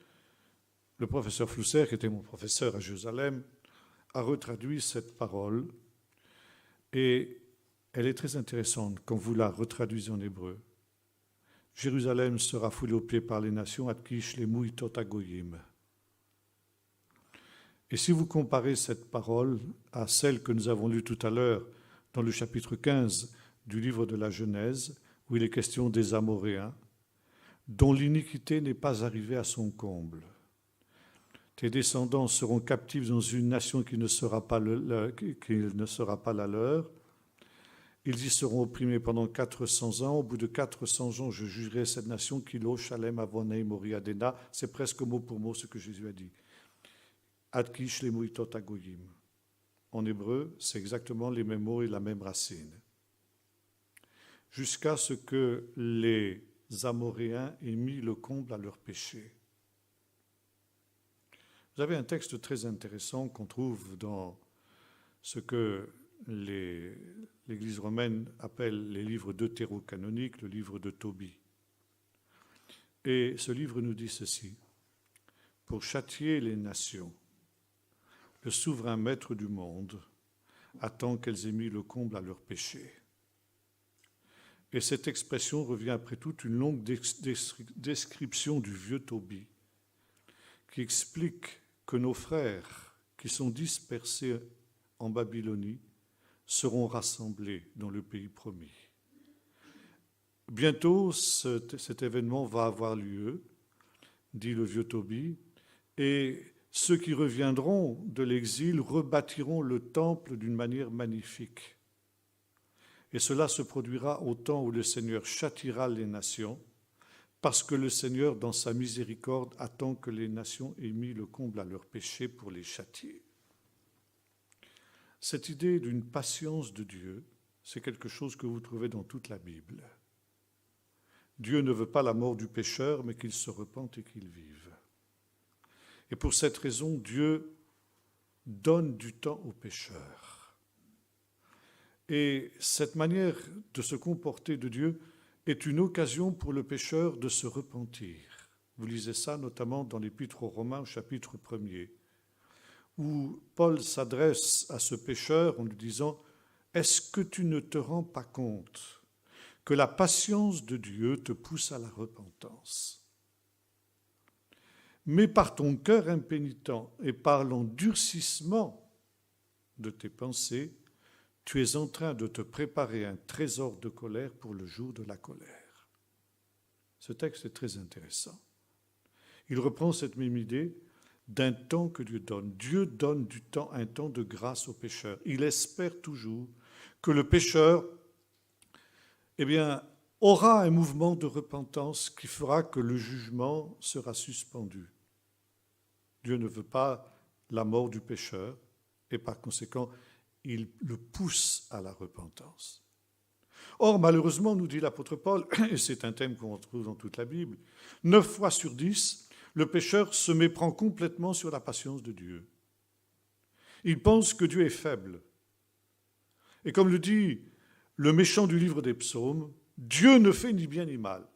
le professeur Flusser, qui était mon professeur à Jérusalem, a retraduit cette parole et elle est très intéressante quand vous la retraduisez en hébreu. Jérusalem sera foulée aux pieds par les nations, Adkish les mouitot agoyim. Et si vous comparez cette parole à celle que nous avons lue tout à l'heure dans le chapitre 15 du livre de la Genèse, où il est question des Amoréens, dont l'iniquité n'est pas arrivée à son comble. Tes descendants seront captifs dans une nation qui ne sera pas la leur, Ils y seront opprimés pendant 400 ans. Au bout de 400 ans, je jugerai cette nation, Kilo, Shalem, Avonei, Moriadena. C'est presque mot pour mot ce que Jésus a dit. Adki shlemu itot hagoyim. En hébreu, c'est exactement les mêmes mots et la même racine. Jusqu'à ce que les Amoréens aient mis le comble à leur péché. Vous avez un texte très intéressant qu'on trouve dans ce que l'Église romaine appelle les livres deutérocanoniques, le livre de Tobie. Et ce livre nous dit ceci: pour châtier les nations, le souverain maître du monde attend qu'elles aient mis le comble à leur péché. Et cette expression revient après toute une longue description du vieux Tobie, qui explique que nos frères qui sont dispersés en Babylonie seront rassemblés dans le pays promis. Bientôt, cet événement va avoir lieu, dit le vieux Tobie, et ceux qui reviendront de l'exil rebâtiront le temple d'une manière magnifique. Et cela se produira au temps où le Seigneur châtiera les nations, parce que le Seigneur, dans sa miséricorde, attend que les nations aient mis le comble à leurs péchés pour les châtier. Cette idée d'une patience de Dieu, c'est quelque chose que vous trouvez dans toute la Bible. Dieu ne veut pas la mort du pécheur, mais qu'il se repente et qu'il vive. Et pour cette raison, Dieu donne du temps aux pécheurs. Et cette manière de se comporter de Dieu est une occasion pour le pécheur de se repentir. Vous lisez ça notamment dans l'Épître aux Romains, au chapitre 1er, où Paul s'adresse à ce pécheur en lui disant « Est-ce que tu ne te rends pas compte que la patience de Dieu te pousse à la repentance ? Mais par ton cœur impénitent et par l'endurcissement de tes pensées, tu es en train de te préparer un trésor de colère pour le jour de la colère. » Ce texte est très intéressant. Il reprend cette même idée d'un temps que Dieu donne. Dieu donne du temps, un temps de grâce aux pécheurs. Il espère toujours que le pécheur, aura un mouvement de repentance qui fera que le jugement sera suspendu. Dieu ne veut pas la mort du pécheur et par conséquent, il le pousse à la repentance. Or, malheureusement, nous dit l'apôtre Paul, et c'est un thème qu'on retrouve dans toute la Bible, 9 fois sur 10, le pécheur se méprend complètement sur la patience de Dieu. Il pense que Dieu est faible. Et comme le dit le méchant du livre des psaumes, Dieu ne fait ni bien ni mal.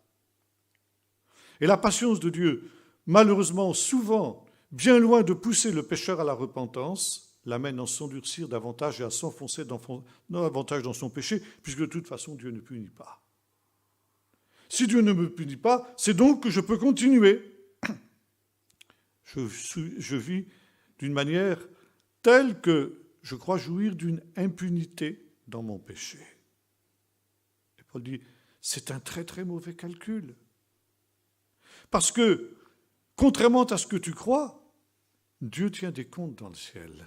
Et la patience de Dieu, malheureusement, souvent, bien loin de pousser le pécheur à la repentance, l'amène à s'endurcir davantage et à s'enfoncer davantage dans son péché, puisque de toute façon, Dieu ne punit pas. Si Dieu ne me punit pas, c'est donc que je peux continuer. Je vis d'une manière telle que je crois jouir d'une impunité dans mon péché. Et Paul dit, c'est un très très mauvais calcul. Parce que, contrairement à ce que tu crois, Dieu tient des comptes dans le ciel.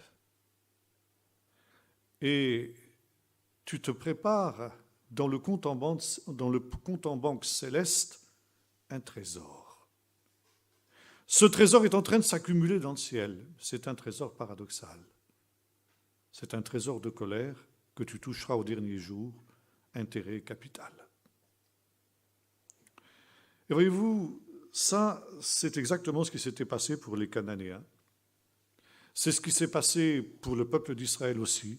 Et tu te prépares dans le compte en banque céleste un trésor. Ce trésor est en train de s'accumuler dans le ciel. C'est un trésor paradoxal. C'est un trésor de colère que tu toucheras au dernier jour, intérêt capital. Et voyez-vous, ça, c'est exactement ce qui s'était passé pour les Cananéens. C'est ce qui s'est passé pour le peuple d'Israël aussi,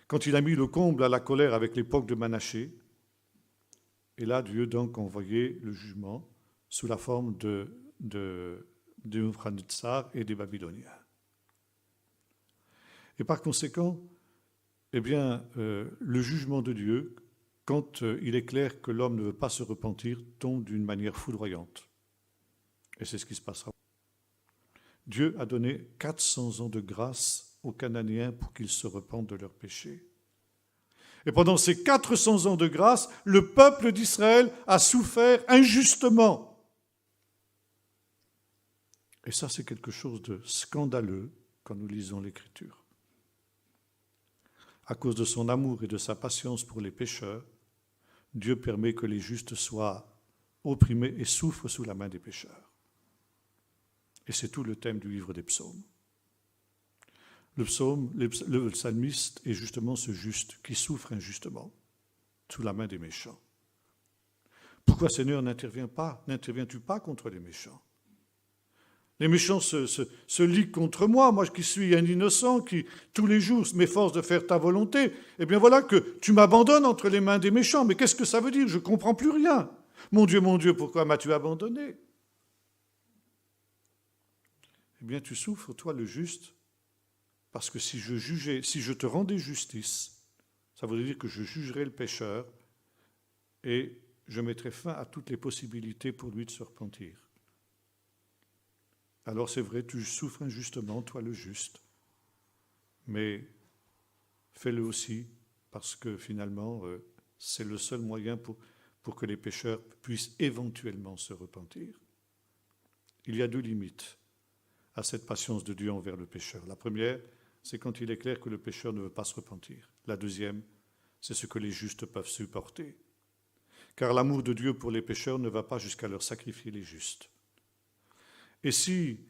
quand il a mis le comble à la colère avec l'époque de Manassé. Et là, Dieu donc a envoyé le jugement sous la forme de Nebuchadnezzar et des Babyloniens. Et par conséquent, le jugement de Dieu, quand il est clair que l'homme ne veut pas se repentir, tombe d'une manière foudroyante. Et c'est ce qui se passera. Dieu a donné 400 ans de grâce aux Cananéens pour qu'ils se repentent de leurs péchés. Et pendant ces 400 ans de grâce, le peuple d'Israël a souffert injustement. Et ça, c'est quelque chose de scandaleux quand nous lisons l'Écriture. à cause de son amour et de sa patience pour les pécheurs, Dieu permet que les justes soient opprimés et souffrent sous la main des pécheurs. Et c'est tout le thème du livre des psaumes. Le psalmiste est justement ce juste qui souffre injustement sous la main des méchants. Pourquoi, Seigneur, n'interviens-tu pas contre les méchants? Les méchants se liguent contre moi, moi qui suis un innocent, qui tous les jours m'efforce de faire ta volonté. Eh bien voilà que tu m'abandonnes entre les mains des méchants. Mais qu'est-ce que ça veut dire? Je ne comprends plus rien. Mon Dieu, pourquoi m'as-tu abandonné? Eh bien tu souffres, toi le juste, parce que si je te rendais justice, ça voudrait dire que je jugerais le pécheur et je mettrais fin à toutes les possibilités pour lui de se repentir. Alors c'est vrai, tu souffres injustement, toi le juste, mais fais-le aussi parce que finalement, c'est le seul moyen pour que les pécheurs puissent éventuellement se repentir. Il y a deux limites à cette patience de Dieu envers le pécheur. La première, c'est quand il est clair que le pécheur ne veut pas se repentir. La deuxième, c'est ce que les justes peuvent supporter. Car l'amour de Dieu pour les pécheurs ne va pas jusqu'à leur sacrifier les justes. Et si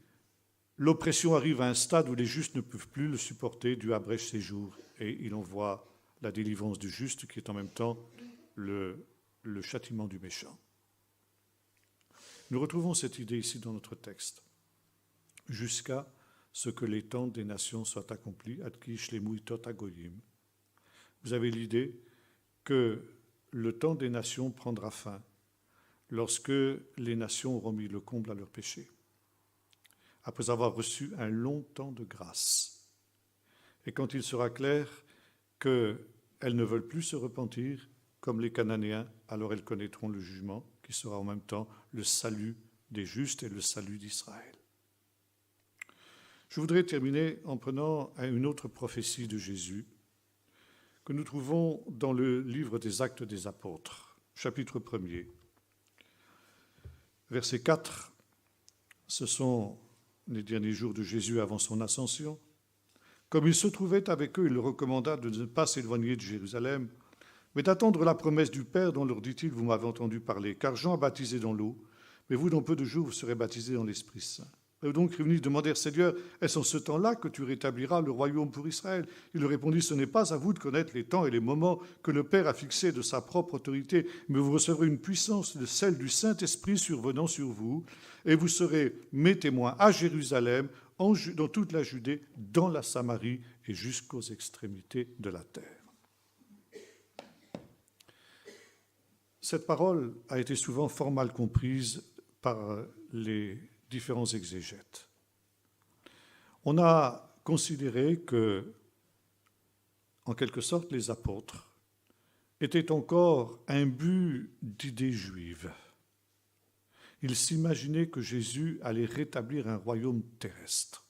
l'oppression arrive à un stade où les justes ne peuvent plus le supporter, Dieu abrège ses jours et il envoie la délivrance du juste qui est en même temps le châtiment du méchant. Nous retrouvons cette idée ici dans notre texte. Jusqu'à ce que les temps des nations soient accomplis, ad qui shlemui tot hagoyim. Vous avez l'idée que le temps des nations prendra fin lorsque les nations auront mis le comble à leur péché, après avoir reçu un long temps de grâce. Et quand il sera clair qu'elles ne veulent plus se repentir, comme les Cananéens, alors elles connaîtront le jugement, qui sera en même temps le salut des justes et le salut d'Israël. Je voudrais terminer en prenant une autre prophétie de Jésus que nous trouvons dans le livre des Actes des Apôtres, chapitre 1er. Verset 4, ce sont les derniers jours de Jésus avant son ascension. Comme il se trouvait avec eux, il leur recommanda de ne pas s'éloigner de Jérusalem, mais d'attendre la promesse du Père dont leur dit-il, vous m'avez entendu parler, car Jean a baptisé dans l'eau, mais vous, dans peu de jours, vous serez baptisés dans l'Esprit Saint. Eux donc revenus demandèrent, Seigneur, est-ce en ce temps-là que tu rétabliras le royaume pour Israël? Il leur répondit, ce n'est pas à vous de connaître les temps et les moments que le Père a fixés de sa propre autorité, mais vous recevrez une puissance de celle du Saint-Esprit survenant sur vous, et vous serez mes témoins à Jérusalem, dans toute la Judée, dans la Samarie et jusqu'aux extrémités de la terre. Cette parole a été souvent fort mal comprise par les différents exégètes. On a considéré que, en quelque sorte, les apôtres étaient encore imbus d'idées juives. Ils s'imaginaient que Jésus allait rétablir un royaume terrestre.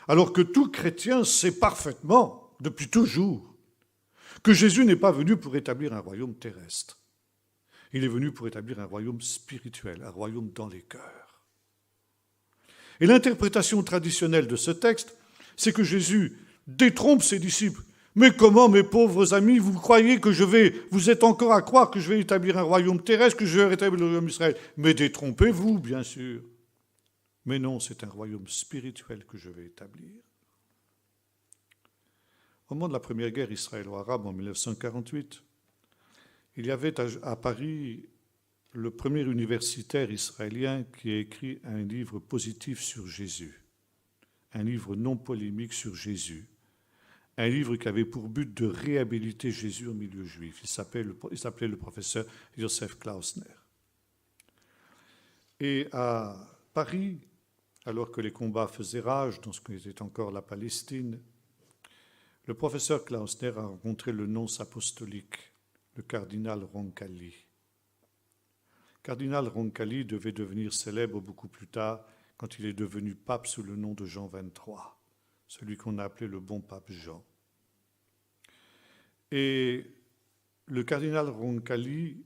Alors que tout chrétien sait parfaitement, depuis toujours, que Jésus n'est pas venu pour établir un royaume terrestre. Il est venu pour établir un royaume spirituel, un royaume dans les cœurs. Et l'interprétation traditionnelle de ce texte, c'est que Jésus détrompe ses disciples. Mais comment, mes pauvres amis, vous croyez que vous êtes encore à croire que je vais établir un royaume terrestre, que je vais rétablir le royaume d'Israël? Mais détrompez-vous, bien sûr. Mais non, c'est un royaume spirituel que je vais établir. Au moment de la première guerre israélo-arabe en 1948, il y avait à Paris le premier universitaire israélien qui a écrit un livre positif sur Jésus, un livre non polémique sur Jésus, un livre qui avait pour but de réhabiliter Jésus au milieu juif. Il s'appelait le professeur Joseph Klausner. Et à Paris, alors que les combats faisaient rage dans ce qui était encore la Palestine, le professeur Klausner a rencontré le nonce apostolique, le cardinal Roncalli. Le cardinal Roncalli devait devenir célèbre beaucoup plus tard quand il est devenu pape sous le nom de Jean XXIII, celui qu'on a appelé le bon pape Jean. Et le cardinal Roncalli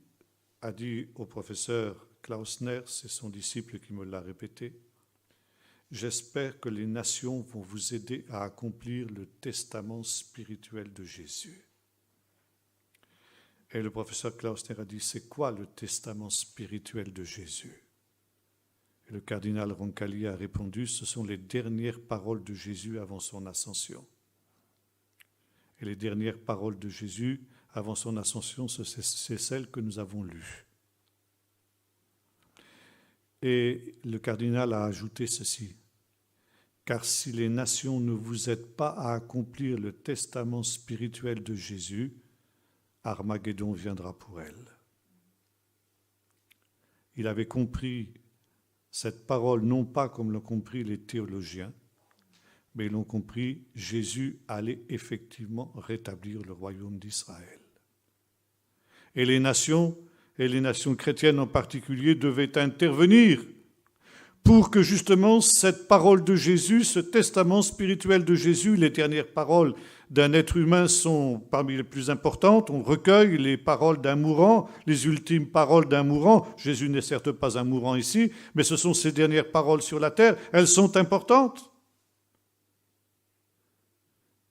a dit au professeur Klausner, c'est son disciple qui me l'a répété, j'espère que les nations vont vous aider à accomplir le testament spirituel de Jésus. Et le professeur Klausner a dit, c'est quoi le testament spirituel de Jésus? Et le cardinal Roncalli a répondu, ce sont les dernières paroles de Jésus avant son ascension. Et les dernières paroles de Jésus avant son ascension, c'est celles que nous avons lues. Et le cardinal a ajouté ceci, car si les nations ne vous aident pas à accomplir le testament spirituel de Jésus, Armageddon viendra pour elles. Il avait compris cette parole non pas comme l'ont compris les théologiens, mais ils l'ont compris, Jésus allait effectivement rétablir le royaume d'Israël. Et les nations chrétiennes en particulier, devaient intervenir pour que justement cette parole de Jésus, ce testament spirituel de Jésus, les dernières paroles d'un être humain sont parmi les plus importantes. On recueille les paroles d'un mourant, les ultimes paroles d'un mourant. Jésus n'est certes pas un mourant ici, mais ce sont ses dernières paroles sur la terre. Elles sont importantes.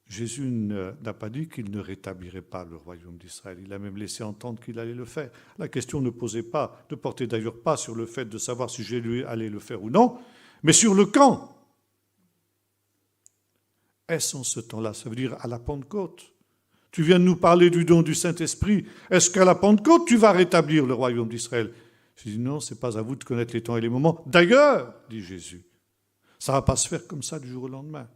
Jésus n'a pas dit qu'il ne rétablirait pas le royaume d'Israël. Il a même laissé entendre qu'il allait le faire. La question ne portait d'ailleurs pas sur le fait de savoir si Jésus allait le faire ou non, mais sur le quand. Est-ce en ce temps-là? Ça veut dire à la Pentecôte. Tu viens de nous parler du don du Saint-Esprit. Est-ce qu'à la Pentecôte, tu vas rétablir le royaume d'Israël? Je dis non, ce n'est pas à vous de connaître les temps et les moments. D'ailleurs, dit Jésus, ça ne va pas se faire comme ça du jour au lendemain.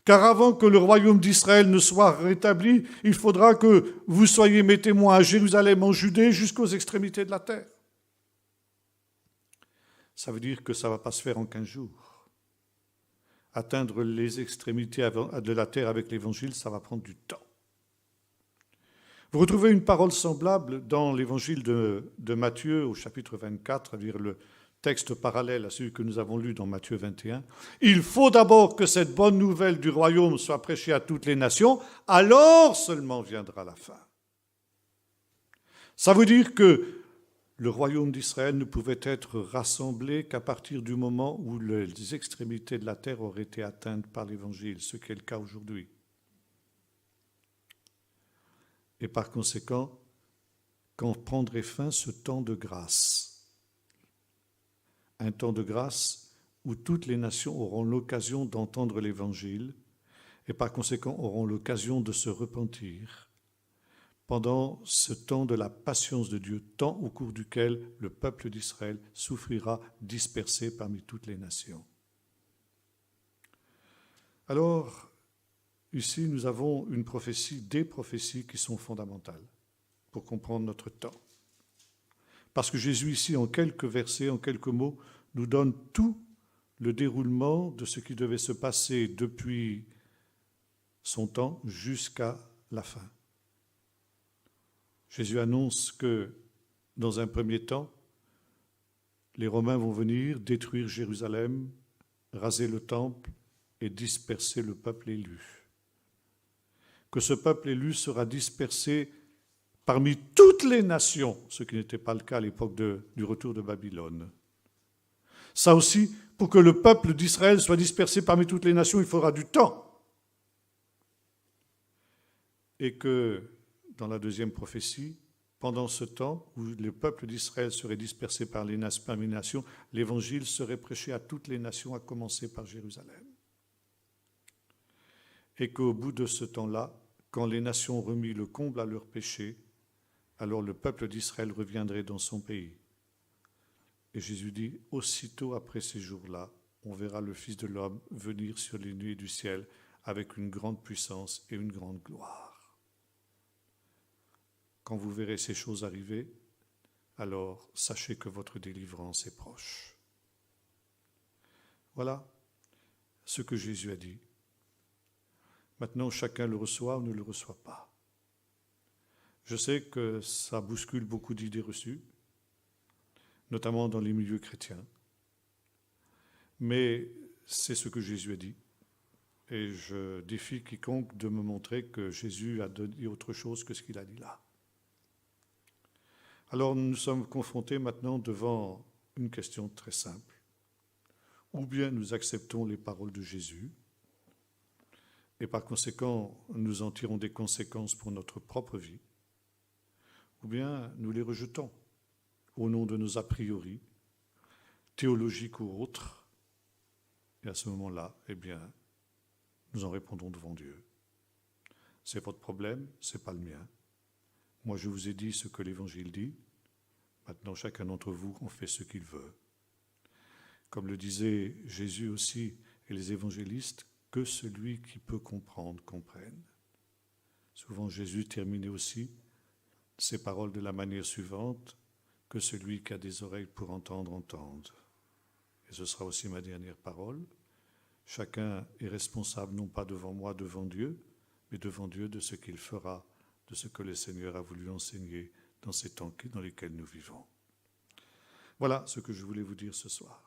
Car avant que le royaume d'Israël ne soit rétabli, il faudra que vous soyez mes témoins à Jérusalem, en Judée, jusqu'aux extrémités de la terre. Ça veut dire que ça ne va pas se faire en 15 jours. Atteindre les extrémités de la terre avec l'évangile, ça va prendre du temps. Vous retrouvez une parole semblable dans l'évangile de Matthieu, au chapitre 24, c'est-à-dire le texte parallèle à celui que nous avons lu dans Matthieu 21. Il faut d'abord que cette bonne nouvelle du royaume soit prêchée à toutes les nations, alors seulement viendra la fin. Ça veut dire que le royaume d'Israël ne pouvait être rassemblé qu'à partir du moment où les extrémités de la terre auraient été atteintes par l'évangile, ce qui est le cas aujourd'hui. Et par conséquent, quand prendrait fin ce temps de grâce, un temps de grâce où toutes les nations auront l'occasion d'entendre l'Évangile et par conséquent auront l'occasion de se repentir pendant ce temps de la patience de Dieu, temps au cours duquel le peuple d'Israël souffrira dispersé parmi toutes les nations. Alors, ici, nous avons une prophétie, des prophéties qui sont fondamentales pour comprendre notre temps. Parce que Jésus, ici, en quelques versets, en quelques mots, nous donne tout le déroulement de ce qui devait se passer depuis son temps jusqu'à la fin. Jésus annonce que, dans un premier temps, les Romains vont venir détruire Jérusalem, raser le temple et disperser le peuple élu. Que ce peuple élu sera dispersé parmi toutes les nations, ce qui n'était pas le cas à l'époque du retour de Babylone. Ça aussi, pour que le peuple d'Israël soit dispersé parmi toutes les nations, il faudra du temps. Et que, dans la deuxième prophétie, pendant ce temps où le peuple d'Israël serait dispersé parmi les nations, l'évangile serait prêché à toutes les nations, à commencer par Jérusalem. Et qu'au bout de ce temps-là, quand les nations ont remis le comble à leurs péchés, alors le peuple d'Israël reviendrait dans son pays. Et Jésus dit, aussitôt après ces jours-là, on verra le Fils de l'homme venir sur les nuées du ciel avec une grande puissance et une grande gloire. Quand vous verrez ces choses arriver, alors sachez que votre délivrance est proche. Voilà ce que Jésus a dit. Maintenant, chacun le reçoit ou ne le reçoit pas. Je sais que ça bouscule beaucoup d'idées reçues, notamment dans les milieux chrétiens. Mais c'est ce que Jésus a dit. Et je défie quiconque de me montrer que Jésus a dit autre chose que ce qu'il a dit là. Alors nous sommes confrontés maintenant devant une question très simple. ou bien nous acceptons les paroles de Jésus, et par conséquent, nous en tirons des conséquences pour notre propre vie, ou bien nous les rejetons au nom de nos a priori, théologiques ou autres, et à ce moment-là, eh bien, nous en répondons devant Dieu. C'est votre problème, c'est pas le mien. Moi, je vous ai dit ce que l'Évangile dit. Maintenant, chacun d'entre vous en fait ce qu'il veut. Comme le disait Jésus aussi et les évangélistes, que celui qui peut comprendre comprenne. Souvent, Jésus terminait aussi ses paroles de la manière suivante, que celui qui a des oreilles pour entendre, entende. Et ce sera aussi ma dernière parole. Chacun est responsable, non pas devant moi, devant Dieu, mais devant Dieu de ce qu'il fera, de ce que le Seigneur a voulu enseigner dans ces temps dans lesquels nous vivons. Voilà ce que je voulais vous dire ce soir.